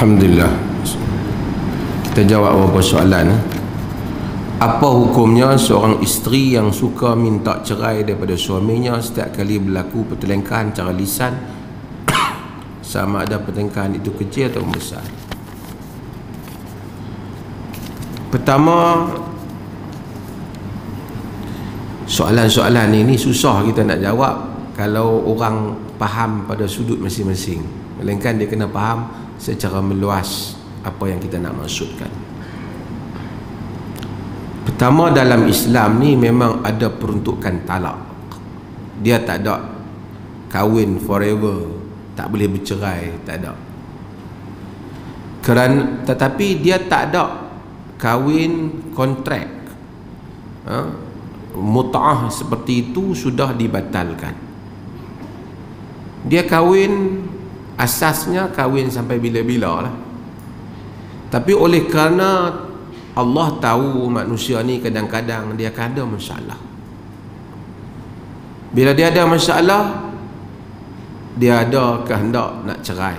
Speaker 1: Alhamdulillah. Kita jawab beberapa soalan. Apa hukumnya seorang isteri yang suka minta cerai daripada suaminya setiap kali berlaku pertelingkahan cara lisan, sama ada pertelingkahan itu kecil atau besar? Pertama, soalan-soalan ini susah kita nak jawab. kalau orang faham pada sudut masing-masing, melainkan dia kena faham secara meluas apa yang kita nak maksudkan. Pertama, dalam Islam ni memang ada peruntukan talak. Dia tak ada kahwin forever, tak boleh bercerai, tak ada. Tetapi dia tak ada kahwin kontrak, mut'ah seperti itu sudah dibatalkan. Dia kahwin, asasnya kahwin sampai bila-bila lah. Tapi oleh kerana Allah tahu manusia ni kadang-kadang dia akan ada masalah. Bila dia ada masalah, dia ada kehendak nak cerai,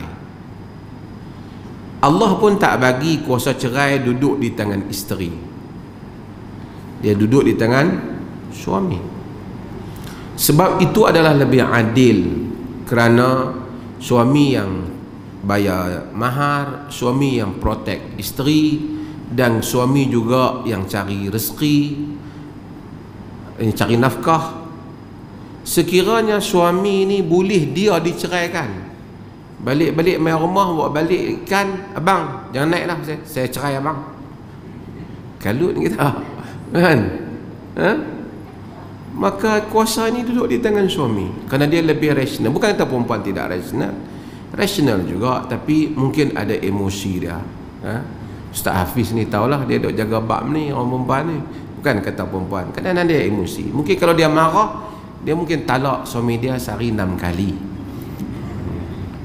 Speaker 1: Allah pun tak bagi kuasa cerai duduk di tangan isteri. Dia duduk di tangan suami. Sebab itu adalah lebih adil, kerana suami yang bayar mahar, suami yang protect isteri, dan suami juga yang cari rezeki, cari nafkah. Sekiranya suami ni boleh dia diceraikan, balik-balik main rumah, bawa balik kan, abang jangan naik lah, saya cerai abang, kalut kita kan, maka kuasa ni duduk di tangan suami, kerana dia lebih rasional. Bukan kata perempuan tidak rasional juga, tapi mungkin ada emosi dia. Ustaz Hafiz ni tahulah, dia duk jaga bab ni, orang perempuan ni. Bukan kata perempuan, kadang-kadang dia emosi. Mungkin kalau dia marah, dia mungkin talak suami dia sehari 6 kali.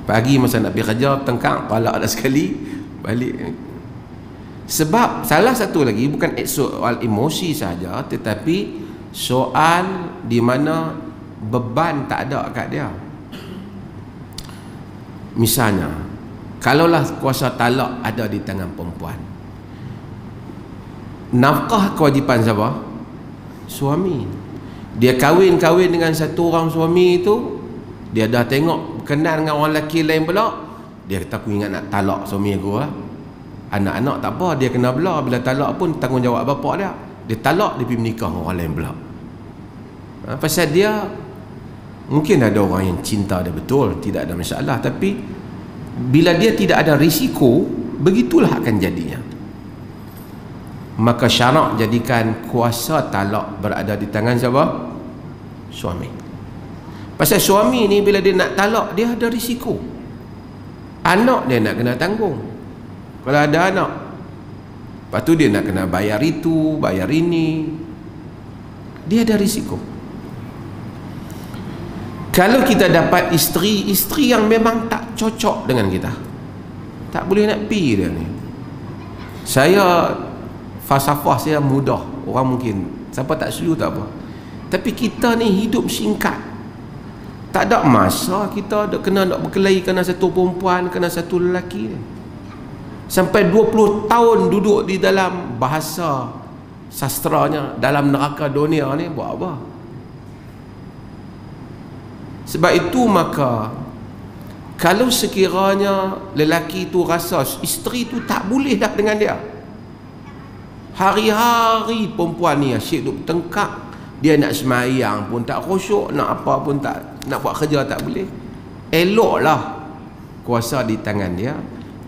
Speaker 1: Pagi masa nak pergi kerja, tengkang, talak dah sekali, balik. Sebab salah satu lagi, bukan soal emosi saja, tetapi soal di mana beban tak ada kat dia. Misalnya, kalaulah kuasa talak ada di tangan perempuan, nafkah kewajipan siapa? Suami. Dia kahwin dengan satu orang suami itu, dia dah tengok kenal dengan orang lelaki lain pula, dia kata aku ingat nak talak suami aku lah. Anak-anak tak apa, dia kena belah. Bila talak pun tanggungjawab bapak dia. Dia talak, dia pergi menikah dengan orang lain pula. Pasal dia, mungkin ada orang yang cinta dia betul, tidak ada masalah, tapi bila dia tidak ada risiko, begitulah akan jadinya. Maka syarak jadikan kuasa talak berada di tangan siapa? Suami. Pasal suami ni bila dia nak talak, dia ada risiko. Anak dia nak kena tanggung kalau ada anak. Lepas tu dia nak kena bayar itu, bayar ini, dia ada risiko. Kalau kita dapat isteri yang memang tak cocok dengan kita, tak boleh nak pi dia ni. Saya falsafah saya mudah, orang mungkin siapa tak setuju tak apa, tapi kita ni hidup singkat, tak ada masa kita kena nak berkelahi kerana satu perempuan, kerana satu lelaki. Sampai 20 tahun duduk di dalam bahasa sastranya, dalam neraka dunia ni, buat apa? Sebab itu maka kalau sekiranya lelaki tu rasa isteri tu tak boleh dah dengan dia, hari-hari perempuan ni asyik duk tengkak, dia nak semayang pun tak khusyuk, nak apa pun tak, nak buat kerja tak boleh, eloklah kuasa di tangan dia,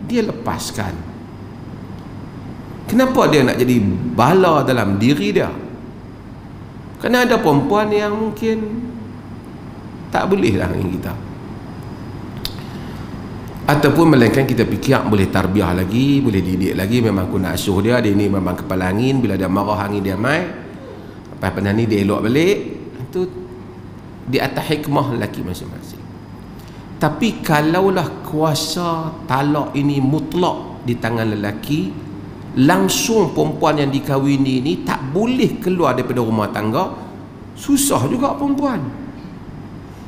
Speaker 1: dia lepaskan. Kenapa dia nak jadi bala dalam diri dia? Kerana ada perempuan yang mungkin tak boleh lah dengan kita, ataupun melainkan kita fikir boleh tarbiyah lagi, boleh didik lagi, memang aku nak asuh dia ni memang kepala angin, bila dia marah angin dia mai, lepas pada ni dia elok balik. Itu di atas hikmah lelaki masing-masing. Tapi kalaulah kuasa talak ini mutlak di tangan lelaki, langsung perempuan yang dikahwini ni tak boleh keluar daripada rumah tangga, susah juga perempuan.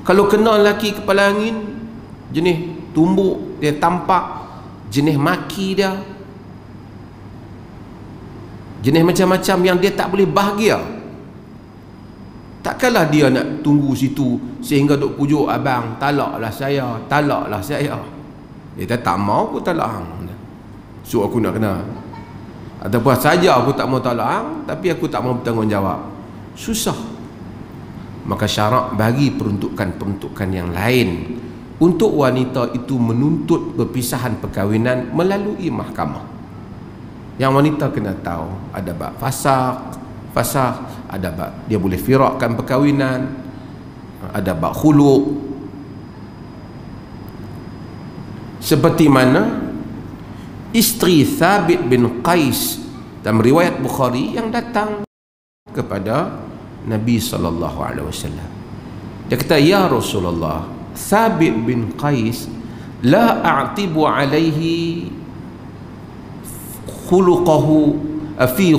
Speaker 1: Kalau kenal lelaki kepala angin, jenis tumbuk, dia tampak, jenis maki dia, jenis macam-macam yang dia tak boleh bahagia, takkanlah dia nak tunggu situ sehingga duk pujuk abang, talaklah saya, talaklah saya. Dia tak mau aku talak hang, so aku nak kena, ataupun saja aku tak mau talak hang, tapi aku tak mau bertanggungjawab. Susah. maka syarak bagi peruntukan-peruntukan yang lain untuk wanita itu menuntut perpisahan perkahwinan melalui mahkamah. Yang wanita kena tahu ada bab fasakh, ada bab dia boleh firakkan perkahwinan, ada bab khulu'. Seperti mana isteri Thabit bin Qais dalam riwayat Bukhari yang datang kepada Nabi SAW. Dia kata, ya Rasulullah, Thabit bin Qais la a'tibu alaihi khuluqahu fi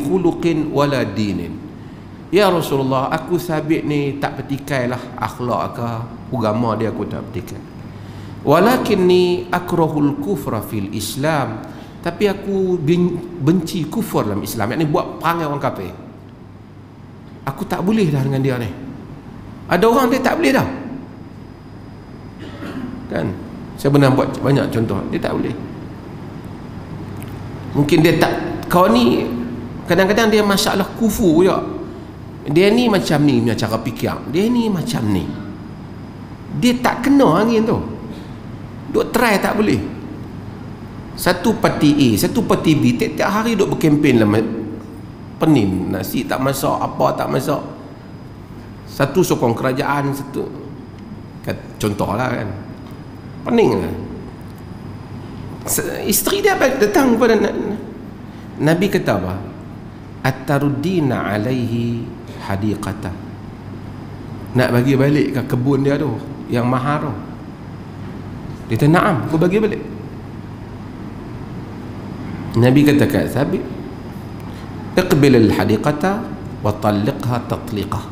Speaker 1: khuluqin wala dinin. Ya Rasulullah, aku Thabit ni tak pertikailah akhlak ke agama dia, aku tak pertikai. Walakinni akrahul kufra fil Islam, tapi aku benci kufur dalam Islam, yakni buat perangai orang kafir. Aku tak boleh dah dengan dia ni. Ada orang dia tak boleh dah, kan? Saya pernah buat banyak contoh, dia tak boleh. Mungkin dia tak, kau ni kadang-kadang dia masalah kufur je. Dia ni macam ni punya cara fikir, dia ni macam ni, dia tak kena angin tu. Duk try tak boleh. Satu parti A, satu parti B, tiap-tiap hari duk berkempen lah, pening, nasi tak masak, apa tak masak. Satu sokong kerajaan, satu contohlah kan, pening lah. Isteri dia datang kepada Nabi, kata apa? At-taruddina alaihi hadiqata, nak bagi balik ke kebun dia tu yang mahar tu? Dia kata, na'am, aku bagi balik. Nabi kata kat Thabit, iqbil al-hadiqata wa talliqha tatliqah,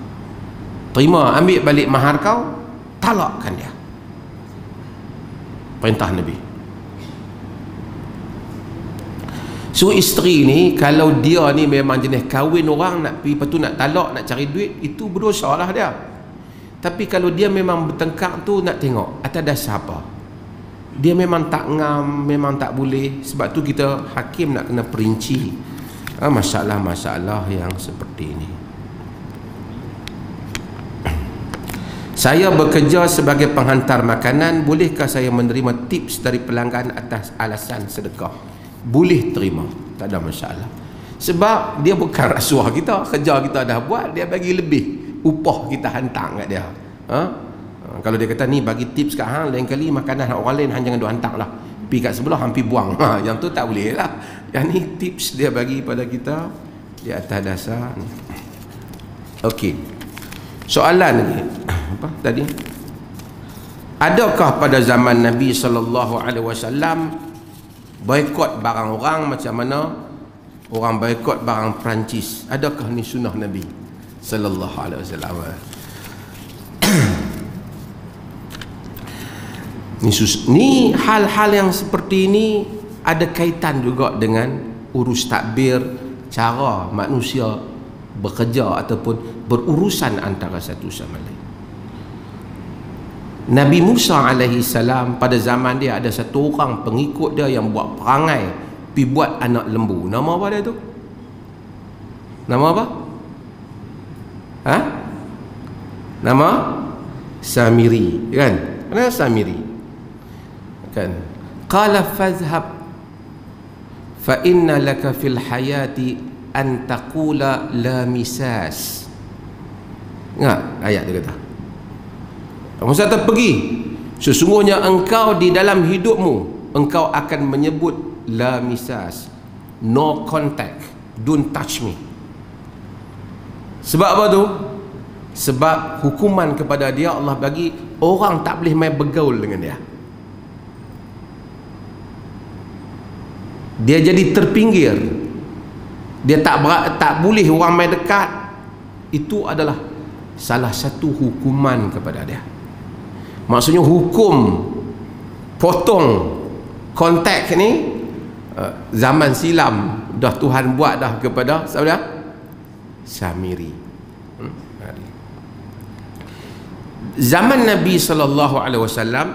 Speaker 1: terima, ambil balik mahar kau, talakkan dia. Perintah Nabi. So isteri ni, kalau dia ni memang jenis kahwin orang, nak pergi, lepas tu nak talak, nak cari duit, itu berdosa lah dia. Tapi kalau dia memang bertengkar tu, nak tengok atas dasar apa. Dia memang tak ngam, memang tak boleh. Sebab tu kita hakim nak kena perinci masalah-masalah yang seperti ini. Saya bekerja sebagai penghantar makanan, bolehkah saya menerima tips dari pelanggan atas alasan sedekah? Boleh terima, tak ada masalah. Sebab dia bukan rasuah kita, kerja kita dah buat, dia bagi lebih upah kita hantar kat dia. Kalau dia kata ni bagi tips kat hang, lain kali makanan orang lain hang jangan duk hantar lah, pergi kat sebelah hampir buang, yang tu tak boleh lah. Yang ni tips dia bagi pada kita di atas dasar. Okey, soalan lagi apa tadi, adakah pada zaman Nabi SAW boikot barang orang macam mana orang boikot barang Perancis? Adakah ni sunnah Nabi SAW? Ni hal-hal yang seperti ini ada kaitan juga dengan urus takbir, cara manusia bekerja ataupun berurusan antara satu sama lain. Nabi Musa alaihi salam, pada zaman dia ada satu orang pengikut dia yang buat perangai pi buat anak lembu. Nama apa dia tu? Nama apa? Nama Samiri, kan? Mana Samiri? Kan? Qala fazhab fa inna laka fil hayati an taqula la misas. Ingat ayat dia kata, Musa kata, pergi, sesungguhnya engkau di dalam hidupmu engkau akan menyebut la misas, no contact, don't touch me. Sebab apa tu? Sebab hukuman kepada dia Allah bagi, orang tak boleh main bergaul dengan dia. Dia jadi terpinggir, dia tak boleh orang main dekat. Itu adalah salah satu hukuman kepada dia. Maksudnya hukum potong kontak ni zaman silam dah Tuhan buat dah kepada siapa? Samiri. Zaman Nabi SAW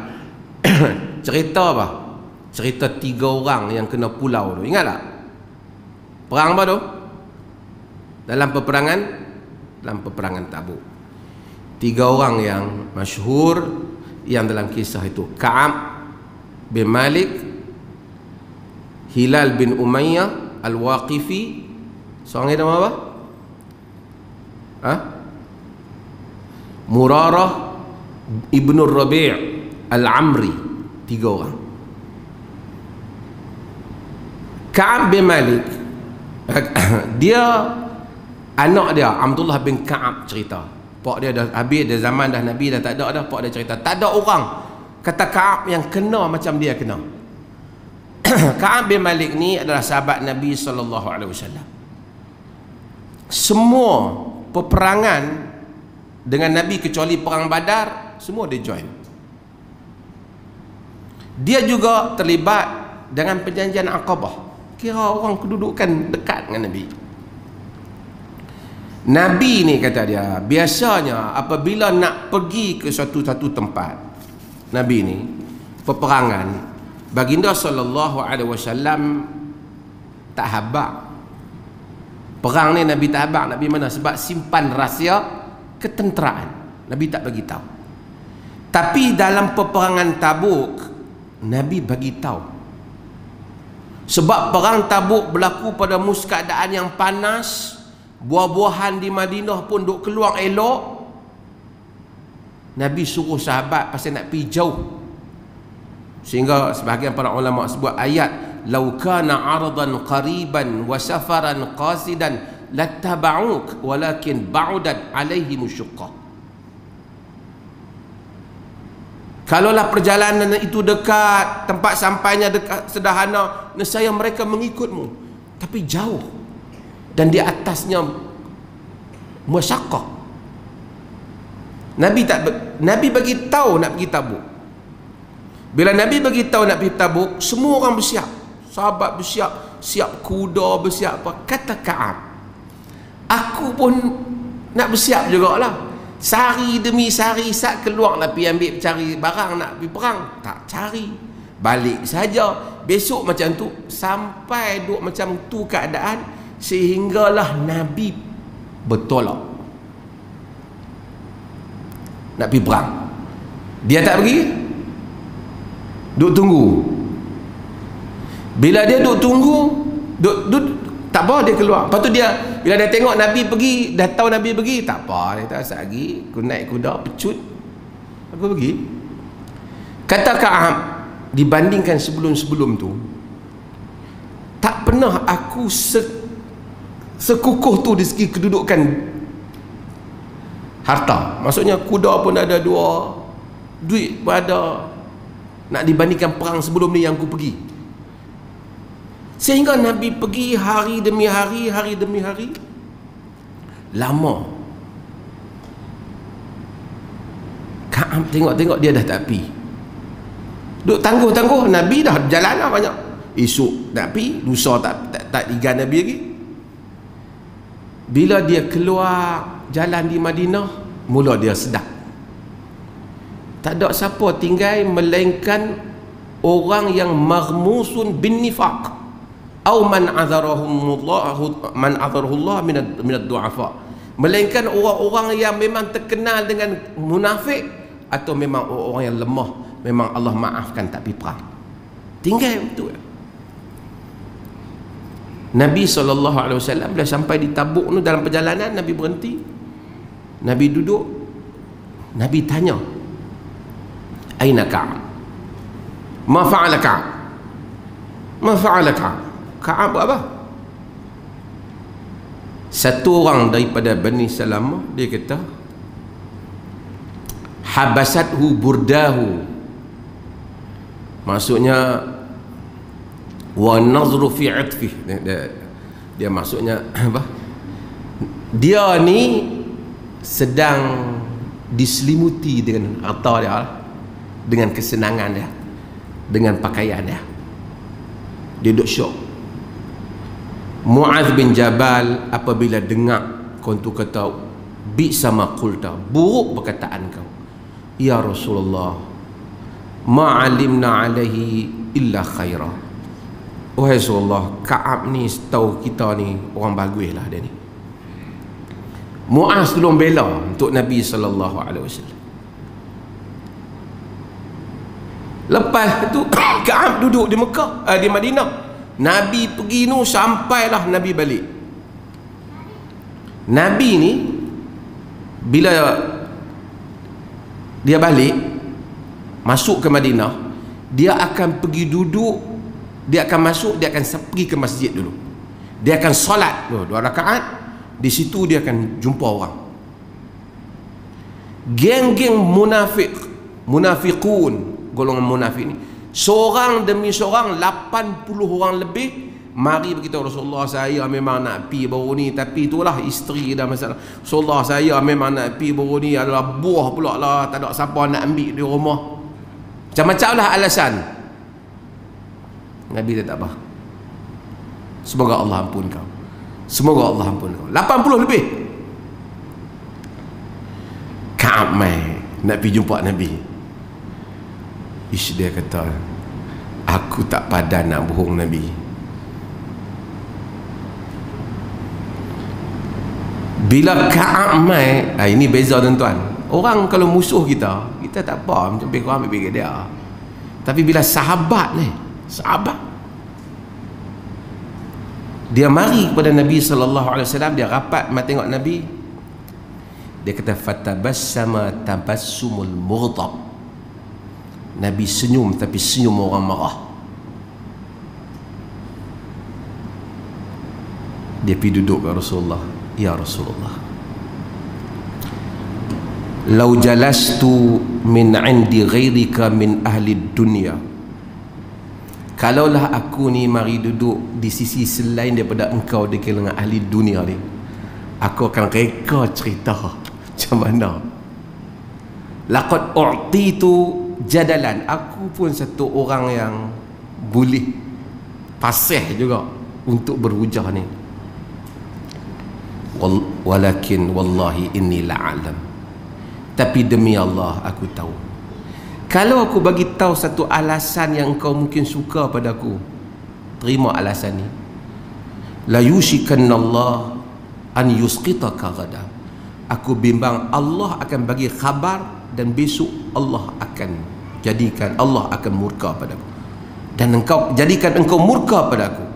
Speaker 1: cerita apa? Cerita 3 orang yang kena pulau tu. Ingat tak? Perang apa tu? Dalam peperangan dalam peperangan Tabuk. 3 orang yang masyhur yang dalam kisah itu, Ka'ab bin Malik, Hilal bin Umayyah Al-Waqifi, seorang nama apa? Murarah Ibnu Rabi' Al-Amri. 3 orang. Ka'ab bin Malik, dia anak dia Abdullah bin Ka'ab cerita. Pak dia dah habis, dah zaman dah Nabi dah tak ada dah. Pak dia cerita tak ada orang kata Ka'ab yang kena macam dia kena. Ka'ab bin Malik ni adalah sahabat Nabi SAW. Semua peperangan dengan Nabi kecuali perang Badar, semua dia join. Dia juga terlibat dengan perjanjian Aqabah. Kira orang kedudukan dekat dengan Nabi. Nabi ni kata dia, biasanya apabila nak pergi ke satu tempat, Nabi ni peperangan, baginda SAW tak habaq. Perang ni Nabi tak habaq. Nabi mana? Sebab simpan rahsia ketenteraan. Nabi tak bagi tahu. Tapi dalam peperangan Tabuk, Nabi bagi tahu. Sebab perang Tabuk berlaku pada musim keadaan yang panas, buah-buahan di Madinah pun duk keluar elok. Nabi suruh sahabat pasal nak pergi jauh, sehingga sebahagian para ulama sebut ayat law kana aradan qariban wa safaran qasidan lattaba'uk walakin ba'udat alaihim syuqqah. Kalaulah perjalanan itu dekat, tempat sampainya dekat, sederhana, nescaya mereka mengikutmu. Tapi jauh dan di atasnya masyaqqah. Nabi bagi tahu nak pergi Tabuk. Bila Nabi bagi tahu nak pergi Tabuk, semua orang bersiap. Sahabat bersiap, siap kuda, bersiap apa. Kata Ka'ab, aku pun nak bersiap jugalah. Sehari demi sehari saat keluar nak pergi ambil cari barang, nak pergi perang, tak cari, balik saja. Besok macam tu, sampai duk macam tu keadaan, sehinggalah Nabi bertolak nak pergi perang. Dia tak pergi, duk tunggu. Bila dia duk tunggu, tak apa, dia keluar. Lepas tu dia, bila dia tengok Nabi pergi, dah tahu Nabi pergi, tak apa, dia tak asal lagi, aku naik kuda, pecut, aku pergi. Kata Ka'ab, dibandingkan sebelum-sebelum tu, tak pernah aku sekukuh tu di segi kedudukan harta. Maksudnya kuda pun ada 2, duit pun ada, nak dibandingkan perang sebelum ni yang aku pergi. Sehingga Nabi pergi hari demi hari, hari demi hari, lama. Ka'ab tengok-tengok dia dah tak pergi, duk tangguh-tangguh. Nabi dah berjalan lah banyak. Esok tak pergi, lusa tak igan Nabi lagi. Bila dia keluar jalan di Madinah, mula dia sedar tak ada siapa tinggal melainkan orang yang maghmusun bin nifaq, atau man azarahullah minad du'afa, melainkan orang-orang yang memang terkenal dengan munafik, atau memang orang yang lemah, memang Allah maafkan tak pergi perang. Tinggal betul. Nabi SAW bila sampai di Tabuk tu, dalam perjalanan Nabi berhenti, Nabi duduk, Nabi tanya, aina Ka'ab, ma fa'ala Ka'ab, ma fa'ala Ka'ab, Ka'ab buat apa? Satu orang daripada Bani Salamah, dia kata, habasathu burdahu, maksudnya wa nazru fi atfih, dia maksudnya apa, dia ni sedang diselimuti dengan harta dia, dengan kesenangan dia, dengan pakaian dia. Dia duduk syok. Mu'adz bin Jabal apabila dengar kontu kata, bi sama qulta, buruk perkataan kau ya Rasulullah, ma alimna alaihi illa khaira. Wahai Rasulullah, Ka'ab ni setahu kita ni orang bagus lah dia ni. Muaz tolong bela untuk Nabi sallallahu alaihi wasallam. Lepas tu Ka'ab duduk di Mekah, di Madinah. Nabi pergi nu, sampailah Nabi balik. Nabi ni bila dia balik masuk ke Madinah, dia akan pergi duduk, dia akan masuk, dia akan pergi ke masjid dulu. Dia akan solat 2 rakaat. Di situ dia akan jumpa orang. Geng-geng munafiqun, golongan munafik ni, seorang demi seorang, 80 orang lebih mari beritahu Rasulullah, saya memang nak pi baru ni, tapi itulah isteri dah masalah. Rasulullah, saya memang nak pi baru ni, adalah buah pula lah, tak ada siapa nak ambil di rumah. Macam-macam lah alasan. Nabi dia tak apa. Semoga Allah ampun kau. Semoga Allah ampun kau. 80 lebih. Ka'ab mai nak pergi jumpa Nabi. Dia kata, aku tak padan nak bohong Nabi. Bila Ka'ab mai, ini beza tuan-tuan. Orang kalau musuh kita tak apa, macam pergi ambil pergi dia. Tapi bila sahabat ni, sahabat, dia mari kepada Nabi sallallahu alaihi wasallam, dia rapat mai tengok Nabi. Dia kata, fatabassama tabassumul mughdab. Nabi senyum, tapi senyum orang marah. Dia pergi duduk ke Rasulullah. Ya Rasulullah, lau jalastu min indi ghairika min ahli dunia, kalaulah aku ni mari duduk di sisi selain daripada engkau di kalangan ahli dunia ni, aku akan reka cerita macam mana. Laqad u'titu jadalan, aku pun satu orang yang boleh fasih juga untuk berhujah ni. Walakin wallahi inni la'alam, tapi demi Allah aku tahu, kalau aku bagi tahu satu alasan yang kau mungkin suka padaku, terima alasan ni, la yushikanna Allah an yusqitaka ghada, aku bimbang Allah akan bagi khabar dan besok Allah akan jadikan, Allah akan murka padaku, dan engkau jadikan engkau murka padaku.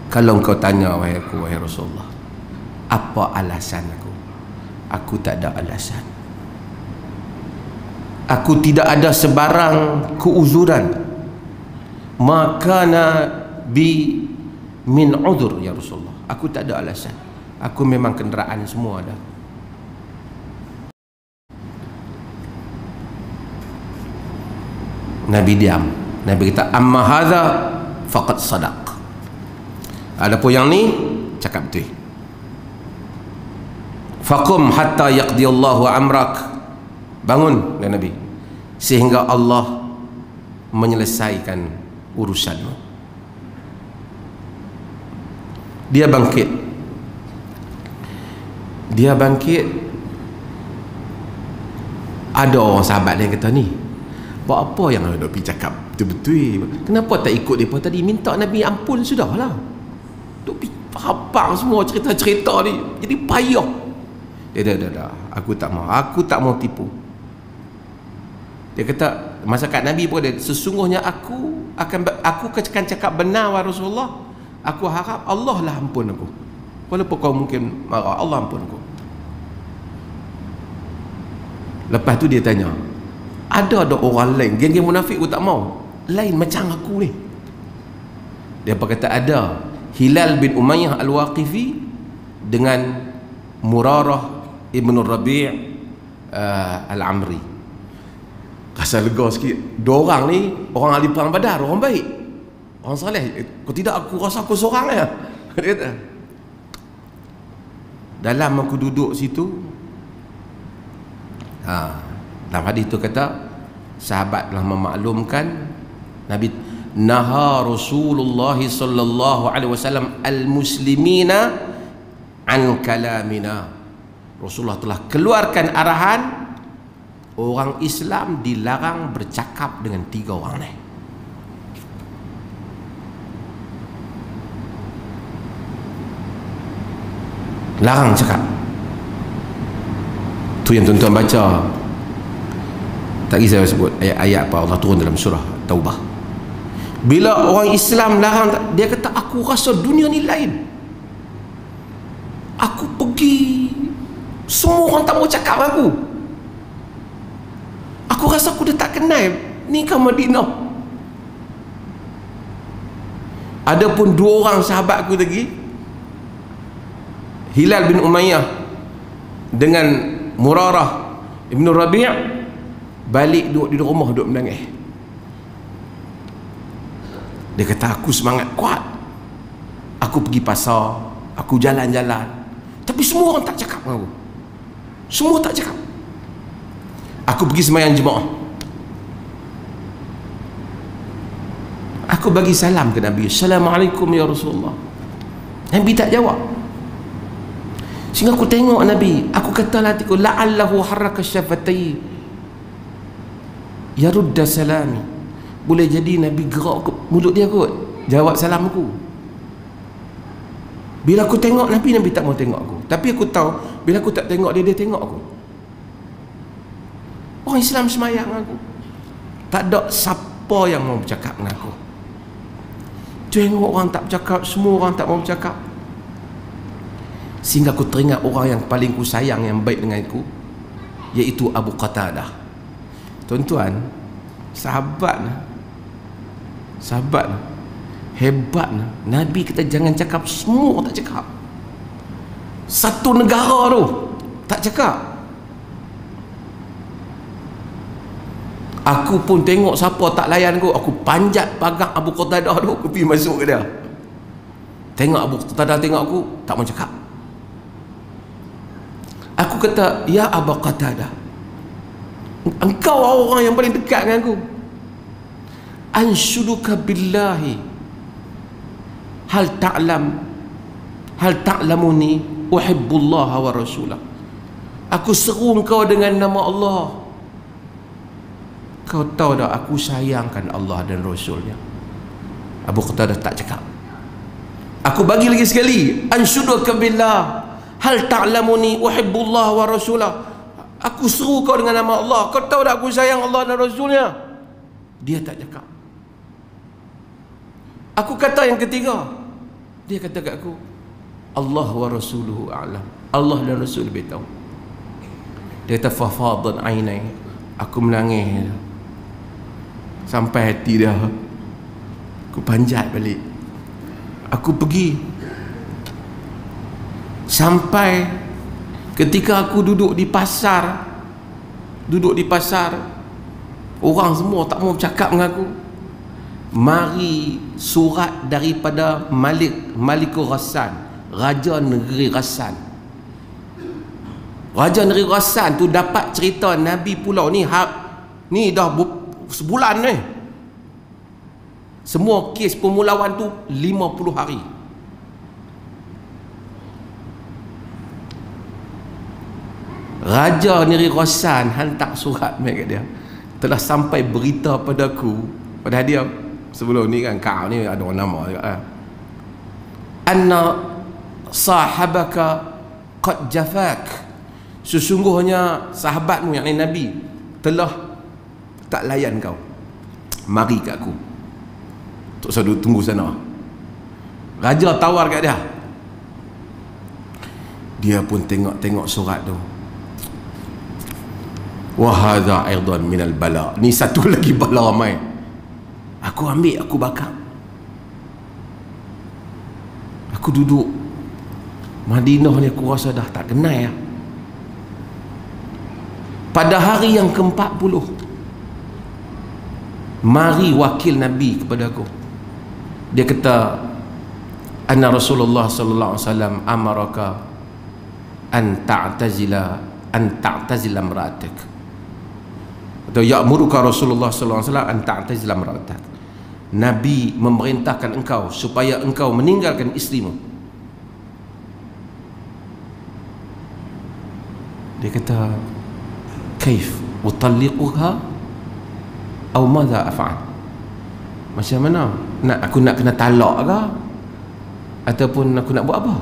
Speaker 1: Kalau engkau tanya, wahai Rasulullah, apa alasan aku? Aku tak ada alasan. Aku tidak ada sebarang keuzuran. Makana bi min udzur ya Rasulullah. Aku tak ada alasan. Aku memang kenderaan semua dah. Nabi diam. Nabi kata, amma hadza faqad sadaq. Adapun yang ni cakap betul. Faqum hatta yaqdiyallahu amrak, bangun dan Nabi, sehingga Allah menyelesaikan urusanmu. Dia bangkit. Ada orang sahabat dia kata, ni buat apa yang ada pergi cakap betul-betul, kenapa tak ikut mereka tadi, minta Nabi ampun sudahlah. Duk habang semua cerita-cerita ni, jadi payah. Dah, aku tak mau tipu. Dia kata, masa kat Nabi pun dia, sesungguhnya aku akan cakap benar wahai Rasulullah. Aku harap Allah lah ampun aku, walaupun kau mungkin marah, Allah ampun aku. Lepas tu dia tanya, ada orang lain, geng-geng munafik aku tak mau, lain macam aku ni? Dia apa kata, ada Hilal bin Umayyah Al-Waqifi dengan Murarah Ibn Rabi' Al-Amri. Rasa lega sikit. Dua orang ni orang ahli perang Badar, orang baik, orang saleh. Kau tidak, aku rasa aku seorang ya. Dia kata, dalam aku duduk situ, dalam hadis tu kata, sahabat telah memaklumkan Nabi, naha Rasulullah sallallahu alaihi wasallam al-muslimina an kalamina. Rasulullah telah keluarkan arahan, orang Islam dilarang bercakap dengan tiga orang ni. Larang cakap. Tu yang tuan-tuan baca, tak kisah saya sebut ayat-ayat apa Allah turun dalam surah Taubah. Bila orang Islam larang, dia kata aku rasa dunia ni lain. Aku pergi, semua orang tak mau cakap dengan aku. Aku rasa aku dah tak kenal ni kan Madinah. Ada pun 2 orang sahabat aku lagi, Hilal bin Umayyah dengan Murarah Ibn Rabi', balik duduk di rumah, duduk menangis. Dia kata aku semangat kuat, aku pergi pasar, aku jalan-jalan, tapi semua orang tak cakap dengan aku. Semua tak cakap. Aku pergi sembahyang jemaah, aku bagi salam ke Nabi, Assalamualaikum ya Rasulullah. Nabi tak jawab. Sehingga aku tengok Nabi, aku kata lah hatiku, la'allahu harraka syafatai yarudda salami. Boleh jadi Nabi gerak mulut dia kot, jawab salam aku. Bila aku tengok Nabi, Nabi tak mau tengok aku. Tapi aku tahu, bila aku tak tengok dia, dia tengok aku. Orang Islam semayang aku, tak ada siapa yang mau bercakap dengan aku. Tengok orang tak bercakap, semua orang tak mau bercakap. Sehingga aku teringat orang yang paling ku sayang, yang baik dengan aku, iaitu Abu Qatadah. Tuan-tuan, sahabat hebat. Nabi kata jangan cakap, semua orang tak cakap. Satu negara tu tak cakap. Aku pun tengok siapa tak layan aku panjat pagar Abu Qatadah tu, aku pergi masuk ke dia. Tengok Abu Qatadah tengok aku, tak mau cakap. Aku kata, ya Abu Qatadah, engkau orang yang paling dekat dengan aku. Anshuduka billahi hal ta'lamuni uhibbullah wa rasulah. Aku seru engkau dengan nama Allah. Kau tahu tak aku sayangkan Allah dan Rasulnya. Abu Qatadah tak cakap. Aku bagi lagi sekali, anshuduka billah hal ta'lamuni uhibbullah wa rasulah. Aku seru kau dengan nama Allah. Kau tahu tak aku sayang Allah dan Rasulnya? Dia tak cakap. Aku kata yang ketiga, dia kata kat aku, Allah wa rasuluhu a'lam. Allah dan Rasul lebih tahu. Dia kata fafadan ainai. Aku menangis sampai hati dia. Aku panjat balik. Aku pergi sampai ketika aku duduk di pasar, orang semua tak mau bercakap dengan aku. Mari surat daripada Malikur Ghassan, Raja Negeri Ghassan. Raja Negeri Ghassan tu dapat cerita Nabi pulau ni dah sebulan ni. Semua kes pemulawan tu 50 hari. Raja Negeri Ghassan hantar surat mai kat dia. Telah sampai berita padaku, pada dia sebelum ni kan, kau ni ada orang nama juga lah, anna sahabaka qad jafak. Sesungguhnya sahabatmu yang lain Nabi telah tak layan kau. Mari kat aku. Tok Sadu tunggu sana. Raja tawar kat dia. Dia pun tengok surat tu. Wa hadza aidan minal bala. Ni satu lagi bala mai. Aku ambil, aku bakar. Aku duduk Madinah ni, aku rasa dah tak kenal ya. Pada hari yang ke-40, mari wakil Nabi kepada aku. Dia kata, anna Rasulullah sallallahu alaihi wasallam amaraka an ta'tazila imra'atak. Atau ya'muruka Rasulullah sallallahu alaihi wasallam an ta'tazila imra'atak. Nabi memerintahkan engkau supaya engkau meninggalkan isterimu. Dia kata, kaif utalliquha atau madza af'al? Macam mana? Aku nak kena talak ke? Ataupun aku nak buat apa?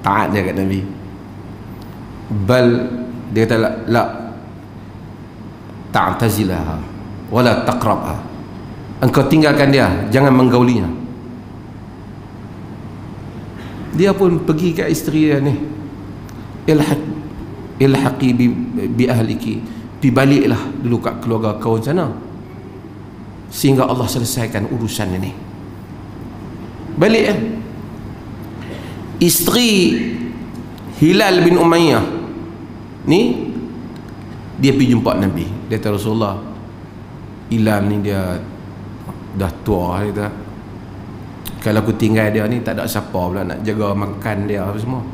Speaker 1: taat dia kat Nabi. Bal dia kata la ta'tazilaha wala taqrabha, engkau tinggalkan dia, jangan menggaulinya. Dia pun pergi ke isteri dia ni, ilhaqi bi ahliki, pi baliklah dulu kat keluarga kau sana sehingga Allah selesaikan urusan ini. Balik kan. Isteri Hilal bin Umayyah ni dia pergi jumpa Nabi. Dia kata, Rasulullah, Hilal ni dia dah tua, dia kata, kalau aku tinggal dia ni tak ada siapa pula nak jaga makan dia apa semua.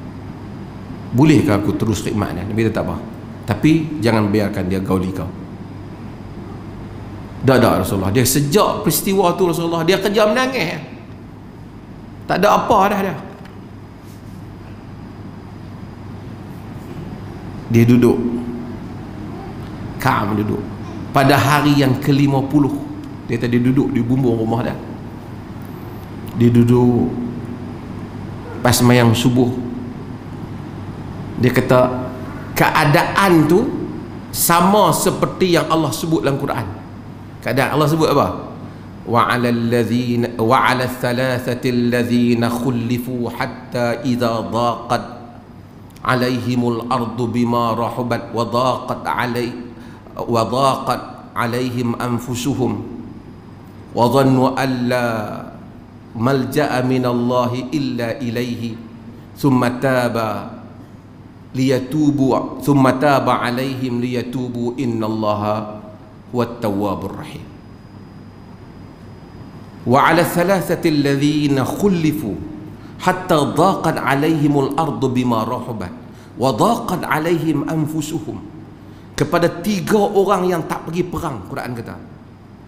Speaker 1: Bolehkah aku terus khidmat dia? Nabi kata tak apa, tapi jangan biarkan dia gauli kau. Dah Rasulullah. Dia sejak peristiwa tu Rasulullah dia kerja menangis. Tak ada apa dah dia. Dia duduk. Ka'ab duduk. Pada hari yang ke-50 dia tadi duduk di bumbung rumah dia. Dia duduk pas sembahyang subuh. Dia kata keadaan tu sama seperti yang Allah sebut dalam Quran. Keadaan Allah sebut apa? Wa 'ala thalathati alladhina khulifu hatta idza dhaqat 'alaihimul ardu bima rahabat wa dhaqat 'alaihim anfusuhum wa dhannu alla malja'a minallahi illa ilaihi thumma taba alaihim liyatubu innallaha huwat tawwabur rahim. Wa 'ala thalathati alladhina khulifu hatta dhaqat alaihimul ardu bima rahabat wa dhaqat alaihim anfusuhum. Kepada 3 orang yang tak pergi perang, Quran kata,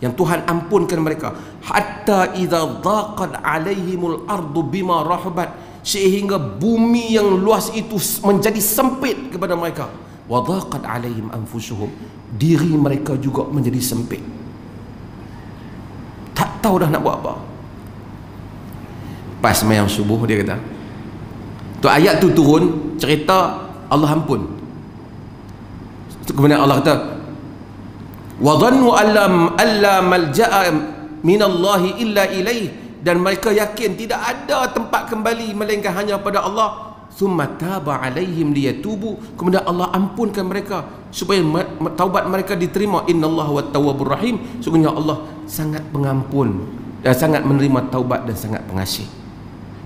Speaker 1: yang Tuhan ampunkan mereka, hatta idza dhaqat alaihimul ardu bima rahabat, sehingga bumi yang luas itu menjadi sempit kepada mereka. Wa dhaqat alaihim anfusuhum, diri mereka juga menjadi sempit, tak tahu dah nak buat apa. Pas sembahyang subuh dia kata, tu ayat tu turun cerita Allah ampun. Kemudian Allah kata, wa dhannu alla malja'a minallahi illa ilaih, dan mereka yakin tidak ada tempat kembali melainkan hanya pada Allah. Thumma taba alaihim liyatubu, kemudian Allah ampunkan mereka supaya taubat mereka diterima. Innallaha wat tawwabur rahim, sungguhnya Allah sangat pengampun dan sangat menerima taubat dan sangat pengasih.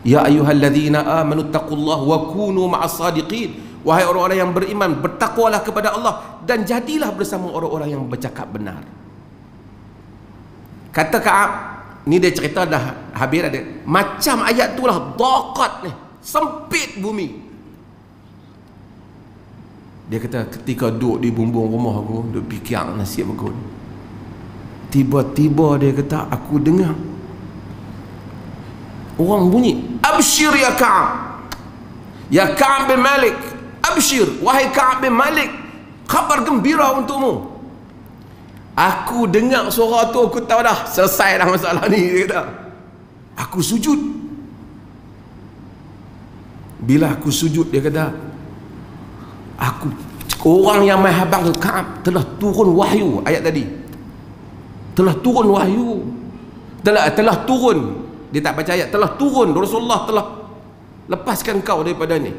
Speaker 1: Ya ayyuhalladzina amanu taqullaha wa kunu ma'as sadiqin, wahai orang-orang yang beriman, bertakwalah kepada Allah dan jadilah bersama orang-orang yang bercakap benar. Kata Ka'ab ni, dia cerita dah habis ada macam ayat tu lah, dhaqat ni, sempit bumi. Dia kata ketika duduk di bumbung rumah aku, duduk fikir nasib aku, tiba-tiba dia kata aku dengar orang bunyi, abshir ya Ka'ab, ya Ka'ab bin Malik, abshir, wahai Ka'ab bin Malik, khabar gembira untukmu. Aku dengar suara tu, aku tahu dah selesai dah masalah ni, dia kata. Aku sujud. Bila aku sujud, dia kata, orang yang main habang tu, Ka'ab, telah turun wahyu. Ayat tadi, telah turun wahyu, telah turun. Dia tak baca ayat, telah turun, Rasulullah telah lepaskan kau daripada ni.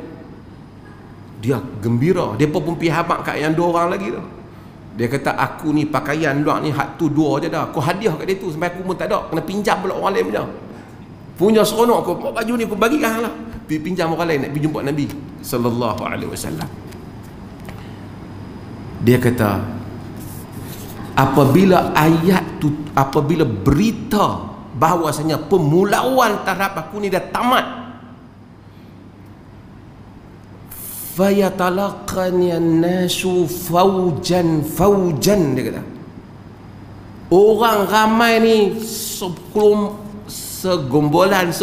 Speaker 1: Dia gembira. Dia pun pergi habaq kat yang 2 orang lagi tu. Dia kata, aku ni pakaian luar ni hak tu 2 je dah, aku hadiah kat dia tu, sampai aku pun tak ada, kena pinjam pula orang lain punya seronok aku, baju ni aku bagi kan lah, pergi pinjam orang lain nak pergi jumpa Nabi sallallahu alaihi wasallam. Dia kata, apabila ayat tu, apabila berita bahawasanya pemulauan terhadap aku ni dah tamat, fayatalaqani an-nasu faujan, dia kata, orang ramai ni segombolan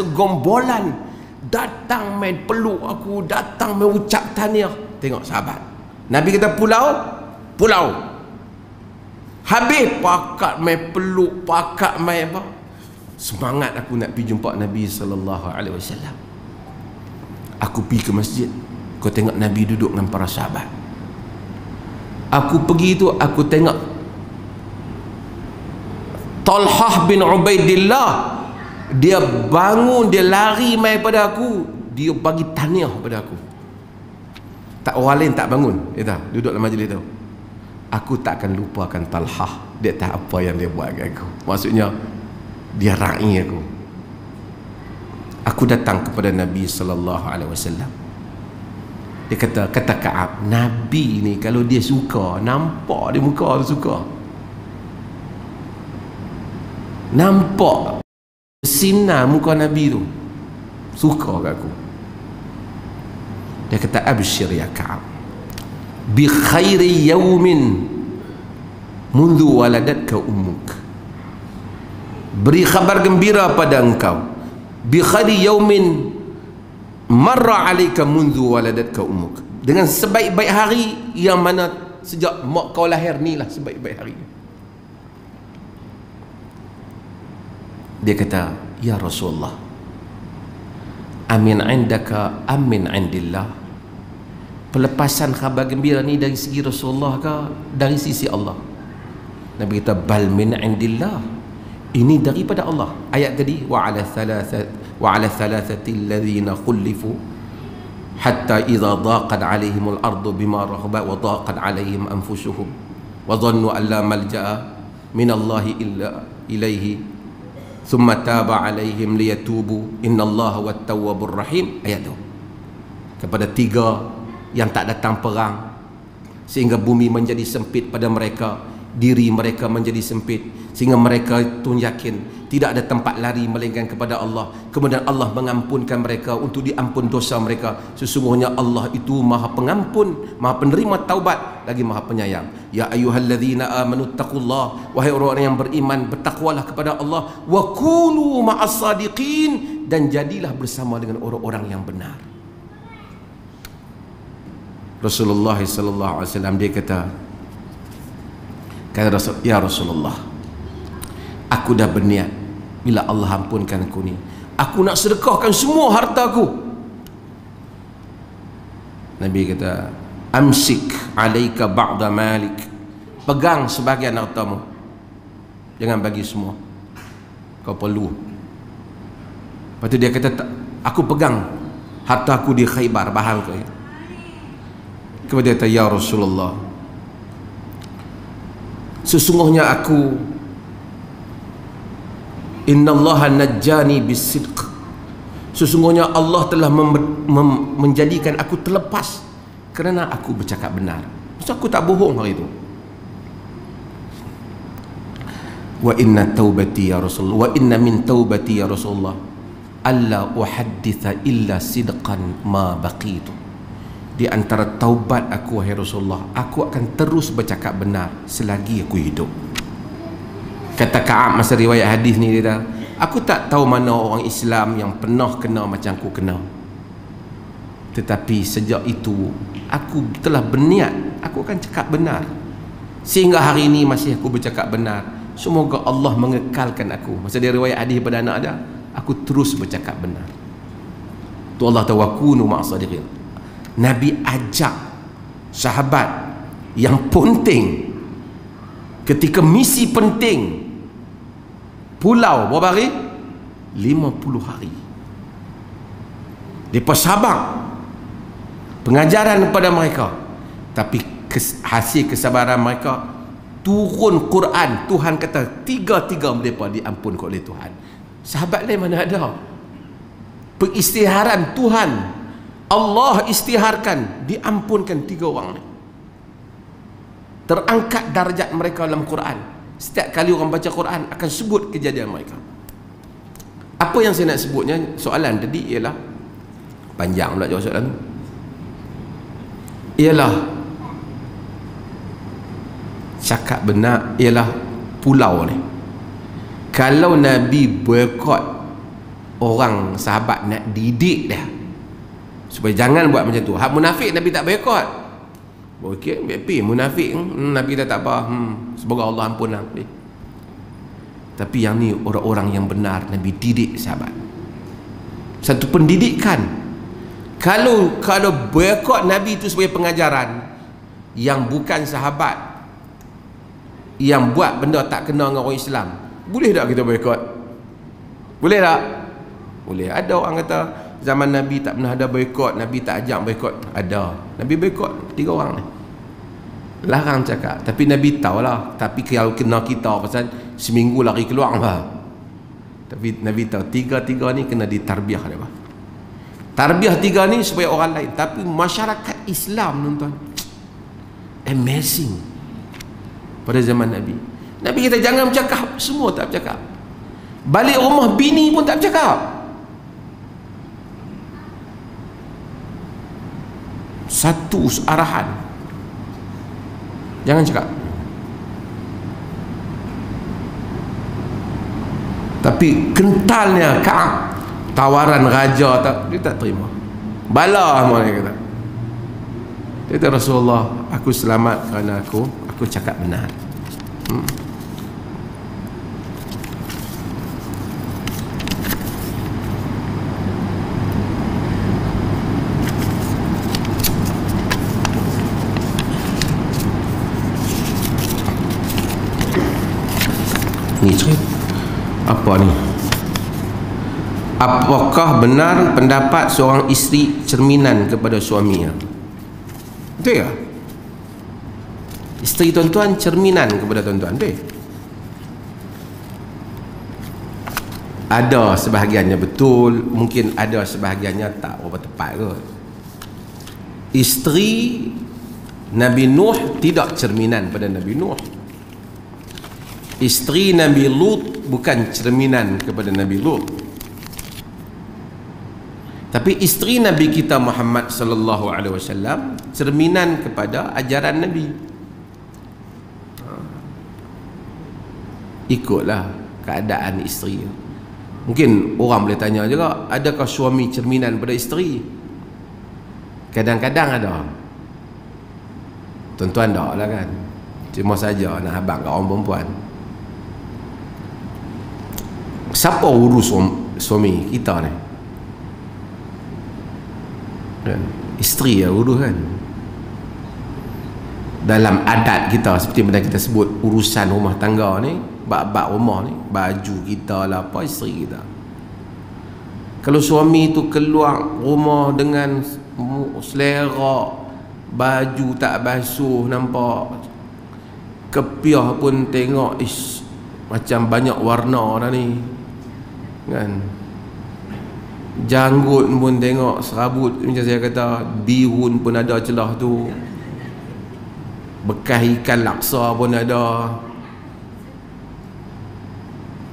Speaker 1: datang main peluk aku, datang main ucap tahniah. Tengok sahabat, Nabi kata pulau habis pakat main peluk, pakat main apa, semangat aku nak pergi jumpa Nabi sallallahu alaihi wasallam. Aku pergi ke masjid, kau tengok Nabi duduk dengan para sahabat. Aku pergi tu, aku tengok Talhah bin Ubaidillah, dia bangun, dia lari mai pada aku, dia bagi tahniah pada aku. Tak, orang lain tak bangun, dia tahu, duduk dalam majlis tu. Aku tak akan lupakan Talhah, dia tahu apa yang dia buat kat aku. Maksudnya dia ra'i aku. Aku datang kepada Nabi sallallahu alaihi wasallam. Dia kata Ka'ab, Nabi ni kalau dia suka, nampak dia muka tu suka, nampak sinar muka Nabi tu, suka kat aku. Dia kata, abshir ya Ka'ab bi khairi yaumin mundu waladatka ummuk. Beri khabar gembira pada engkau, bi khairi yaumin marra alaika mundu waladatka ummuk, dengan sebaik-baik hari yang mana sejak mak kau lahir ni lah sebaik-baik hari. Dia kata, ya Rasulullah, amin indaka amin indillah. Pelepasan khabar gembira ni dari segi Rasulullah ke dari sisi Allah? Nabi kata, bal min indillah, ini daripada Allah. Ayat tadi, wa ala thalathati alladhina khulifu hatta idza daqat alaihimul ardu bima rahabat wa daqat alaihim anfusuhum wa dhannu an la malja'a min Allah illa ilaihi thumma taba alaihim liyatubu innallaha wat-tawwabur rahim. Ayat tu kepada tiga yang tak datang perang sehingga bumi menjadi sempit pada mereka, diri mereka menjadi sempit sehingga mereka itu yakin tidak ada tempat lari melainkan kepada Allah. Kemudian Allah mengampunkan mereka untuk diampun dosa mereka. Sesungguhnya Allah itu Maha Pengampun, Maha Penerima taubat, lagi Maha Penyayang. Ya ayyuhalladzina amanu taqullah, wahai orang yang beriman, bertakwalah kepada Allah, wa kunu ma'as sadiqin, dan jadilah bersama dengan orang-orang yang benar. Rasulullah sallallahu alaihi wasallam dia kata ya Rasulullah, aku dah berniat bila Allah ampunkan aku ni, aku nak sedekahkan semua hartaku. Nabi kata, amsik alaika ba'da malik, pegang sebahagian hartamu, jangan bagi semua, kau perlu. Lepas tu dia kata, aku pegang hartaku di Khaybar, bahan kau ya. Kemudian dia kata, ya Rasulullah, sesungguhnya aku, innallaha najjani bisidq, sesungguhnya Allah telah menjadikan aku terlepas kerana aku bercakap benar. Maksud aku tak bohong hari itu. Wa inna taubati ya Rasulullah, wa inna min taubati ya Rasulullah alla uhadditha illa sidqan ma baqitu. Di antara taubat aku wahai Rasulullah, aku akan terus bercakap benar selagi aku hidup. Kata Ka'ab masa riwayat hadis ni, dia kata, aku tak tahu mana orang Islam yang pernah kena macam aku kena, tetapi sejak itu aku telah berniat aku akan cakap benar sehingga hari ini masih aku bercakap benar. Semoga Allah mengekalkan aku. Masa dia riwayat hadis pada anak dia, aku terus bercakap benar. Tu Allah tawakunu ma'as-sadiqin. Nabi ajak sahabat yang penting ketika misi penting, pulau berapa hari? 50 hari. Mereka sabar, pengajaran kepada mereka, tapi hasil kesabaran mereka, turun Quran. Tuhan kata tiga-tiga mereka diampunkan oleh Tuhan. Sahabat lain mana ada? Pengisytiharan Tuhan, Allah isytiharkan, diampunkan tiga orang ni. Terangkat darjat mereka dalam Quran. Setiap kali orang baca Quran akan sebut kejadian mereka. Apa yang saya nak sebutnya, soalan tadi ialah panjang pula jawab soalan tu. Ialah cakap benar, ialah pulau ni. Kalau Nabi boikot orang sahabat, nak didik dia supaya jangan buat macam tu. Hak munafik Nabi tak boikot. Okey, BP munafik Nabi dah tak apa. Semoga Allah ampun lah. Tapi yang ni orang-orang yang benar Nabi didik sahabat. Satu pendidikan. Kalau boikot Nabi itu sebagai pengajaran, yang bukan sahabat yang buat benda tak kena dengan orang Islam, boleh tak kita boikot? Boleh tak? Boleh. Ada orang kata zaman Nabi tak pernah ada boikot, Nabi tak ajak boikot. Ada. Nabi boikot 3 orang ni. Larang cakap. Tapi Nabi tahulah. Tapi kalau kena kita pasal seminggu lari keluar bah. Tapi Nabi tahu 3 ni kena ditarbiah dia bah. Tarbiah 3 ni supaya orang lain. Tapi masyarakat Islam tuan-tuan, amazing pada zaman Nabi. Nabi kata jangan bercakap, semua tak bercakap. Balik rumah bini pun tak bercakap. Satu arahan, jangan cakap. Tapi kentalnya Ka'ab, tawaran raja tak, dia tak terima. Bala semua dia kata. Dia kata Rasulullah, aku selamat kerana aku cakap benar. Ni cerita apa ni? Apakah benar pendapat seorang isteri cerminan kepada suaminya? Betul ya? Isteri tuan-tuan cerminan kepada tuan-tuan, betul? Ada sebahagiannya betul, mungkin ada sebahagiannya tak berapa tepat kot. Isteri Nabi Nuh tidak cerminan pada Nabi Nuh. Isteri Nabi Lut bukan cerminan kepada Nabi Lut. Tapi isteri Nabi kita Muhammad sallallahu alaihi wasallam cerminan kepada ajaran Nabi. Ikutlah keadaan isteri. Mungkin orang boleh tanya juga, adakah suami cerminan pada isteri? Kadang-kadang ada. Tuan-tuan tak lah kan. Cuma saja nak habaq kat orang perempuan. Siapa urus suami kita ni? Kan? Isteri yang urus kan. Dalam adat kita, seperti mana kita sebut urusan rumah tangga ni, bab-bab rumah ni, baju kita lah apa, isteri kita. Kalau suami tu keluar rumah dengan selera, baju tak basuh, nampak kepiah pun tengok macam banyak warna dah ni kan, janggut pun tengok serabut, macam saya kata bihun pun ada celah tu, bekas ikan laksa pun ada,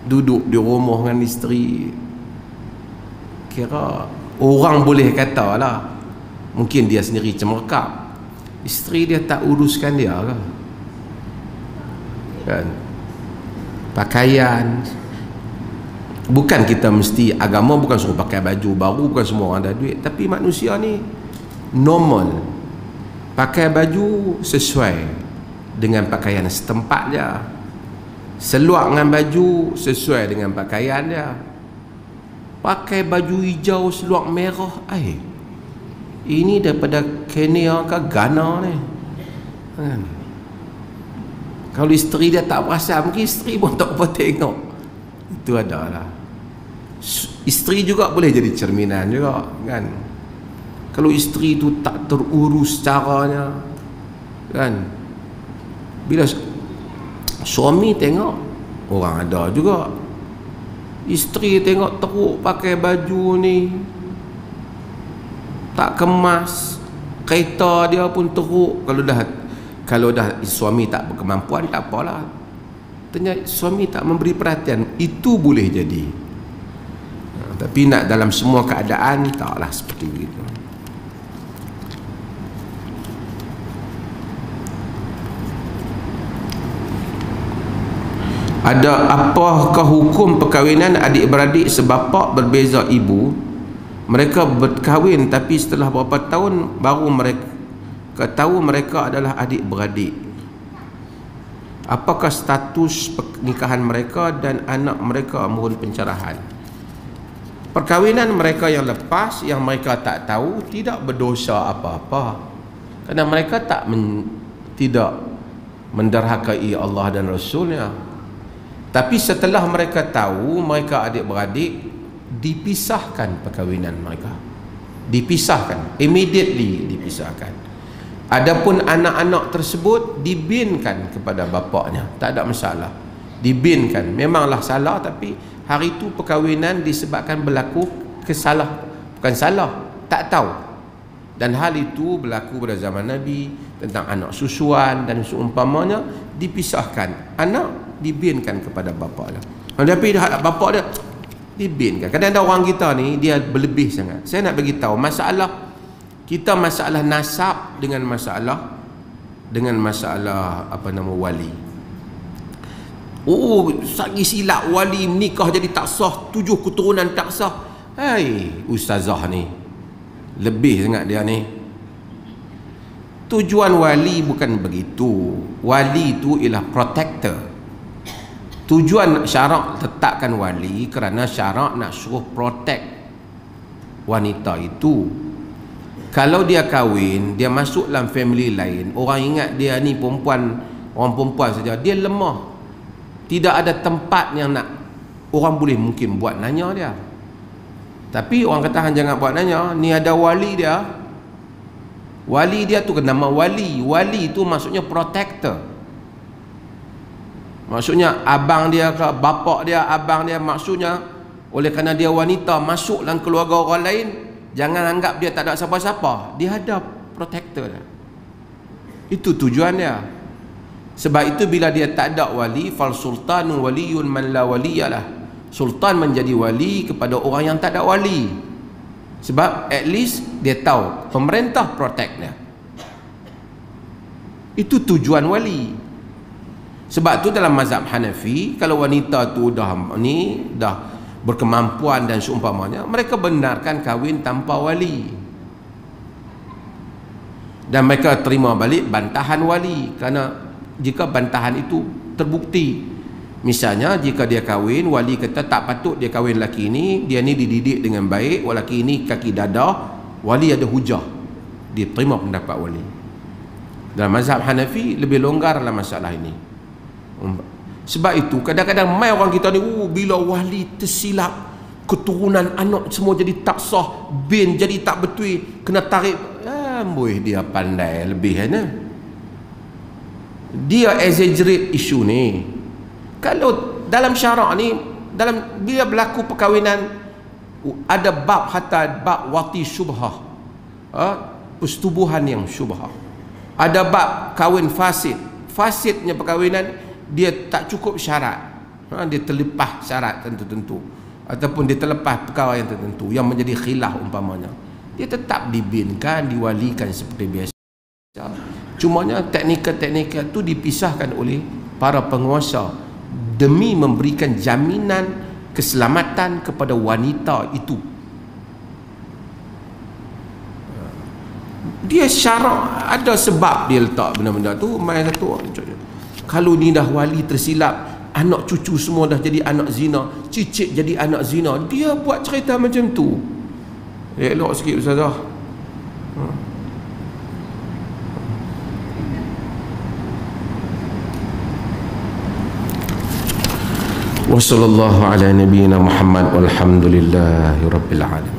Speaker 1: duduk di rumah dengan isteri. Kira orang boleh kata lah, mungkin dia sendiri cemerkap, isteri dia tak uruskan dia ke kan. Pakaian, bukan kita mesti, agama bukan suruh pakai baju baru, bukan semua orang ada duit, tapi manusia ni normal pakai baju sesuai dengan pakaian setempat dia, seluar dengan baju sesuai dengan pakaian dia. Pakai baju hijau seluar merah, ini daripada Kenya ke Ghana ni kan. Kalau isteri dia tak perasan, mungkin isteri pun tak apa tengok. Itu adalah. Isteri juga boleh jadi cerminan juga kan. Kalau isteri tu tak terurus caranya kan, bila suami tengok, orang ada juga isteri tengok teruk pakai baju ni, tak kemas, kereta dia pun teruk. Kalau dah suami tak berkemampuan, tak apalah, ternyata suami tak memberi perhatian, itu boleh jadi. Tapi nak dalam semua keadaan, taklah seperti itu. Ada apakah hukum perkahwinan adik-beradik sebapa berbeza ibu? Mereka berkahwin tapi setelah beberapa tahun baru mereka tahu mereka adalah adik-beradik. Apakah status pernikahan mereka dan anak mereka mohon pencerahan? Perkahwinan mereka yang lepas, yang mereka tak tahu, tidak berdosa apa-apa, kerana mereka tidak menderhakai Allah dan Rasulnya. Tapi setelah mereka tahu, mereka adik-beradik dipisahkan perkahwinan mereka, dipisahkan, immediately dipisahkan. Adapun anak-anak tersebut dibinkan kepada bapaknya, tak ada masalah, dibinkan. Memanglah salah, tapi hari itu perkahwinan disebabkan berlaku bukan salah, tak tahu. Dan hal itu berlaku pada zaman Nabi tentang anak susuan dan seumpamanya, dipisahkan. Anak dibinkan kepada bapa dia. Tapi bapa dia dibinkan. Kadang-kadang orang kita ni dia berlebih sangat. Saya nak bagi tahu masalah kita, masalah nasab dengan masalah apa nama wali. Oh, sagi silap wali menikah jadi tak sah, 7 keturunan tak sah. Hai, ustazah ni lebih sangat dia ni. Tujuan wali bukan begitu. Wali itu ialah protector. Tujuan syarak letakkan wali kerana syarak nak suruh protect wanita itu. Kalau dia kahwin, dia masuk dalam family lain, orang ingat dia ni orang perempuan saja, dia lemah. Tidak ada tempat yang nak orang boleh mungkin buat nanya dia. Tapi orang kata jangan buat nanya, ni ada wali dia. Wali dia tu nama wali. Wali tu maksudnya protector. Maksudnya abang dia ke bapak dia, abang dia, maksudnya oleh kerana dia wanita masuk dalam keluarga orang lain, jangan anggap dia tak ada siapa-siapa. Dia ada protector dia. Itu tujuan dia. Sebab itu bila dia tak ada wali, fal sultanu waliyun man la waliyalah. Sultan menjadi wali kepada orang yang tak ada wali. Sebab at least dia tahu pemerintah protect dia. Itu tujuan wali. Sebab tu dalam mazhab Hanafi, kalau wanita tu dah berkemampuan dan seumpamanya, mereka benarkan kahwin tanpa wali. Dan mereka terima balik bantahan wali, kerana jika bantahan itu terbukti. Misalnya jika dia kahwin, wali kata tak patut dia kahwin lelaki ini, dia ni dididik dengan baik, lelaki ini kaki dadah, wali ada hujah, dia terima pendapat wali. Dalam mazhab Hanafi lebih longgar dalam masalah ini. Sebab itu kadang-kadang mai orang kita ni, bila wali tersilap, keturunan anak semua jadi tak sah, bin jadi tak betul, kena tarik. Amboi, dia pandai lebih kan. Dia exaggerate isu ni. Kalau dalam syarak ni, dalam bila berlaku perkahwinan, ada bab hatta bab wati syubhah, persetubuhan yang syubhah. Ada bab kahwin fasid. Fasidnya perkahwinan, dia tak cukup syarat, dia terlepas syarat tertentu, ataupun dia terlepas perkara yang tertentu yang menjadi khilaf umpamanya, dia tetap dibinkan, diwalikan seperti biasa. Cumanya teknikal-teknikal itu dipisahkan oleh para penguasa demi memberikan jaminan keselamatan kepada wanita itu. Dia syarak, ada sebab dia letak benda-benda tu. Main satu, kalau ni dah wali tersilap, anak cucu semua dah jadi anak zina, cicit jadi anak zina, dia buat cerita macam tu. Elok sikit ustazah. Wa sallallahu ala nabiyyina Muhammad walhamdulillahi rabbil alamin.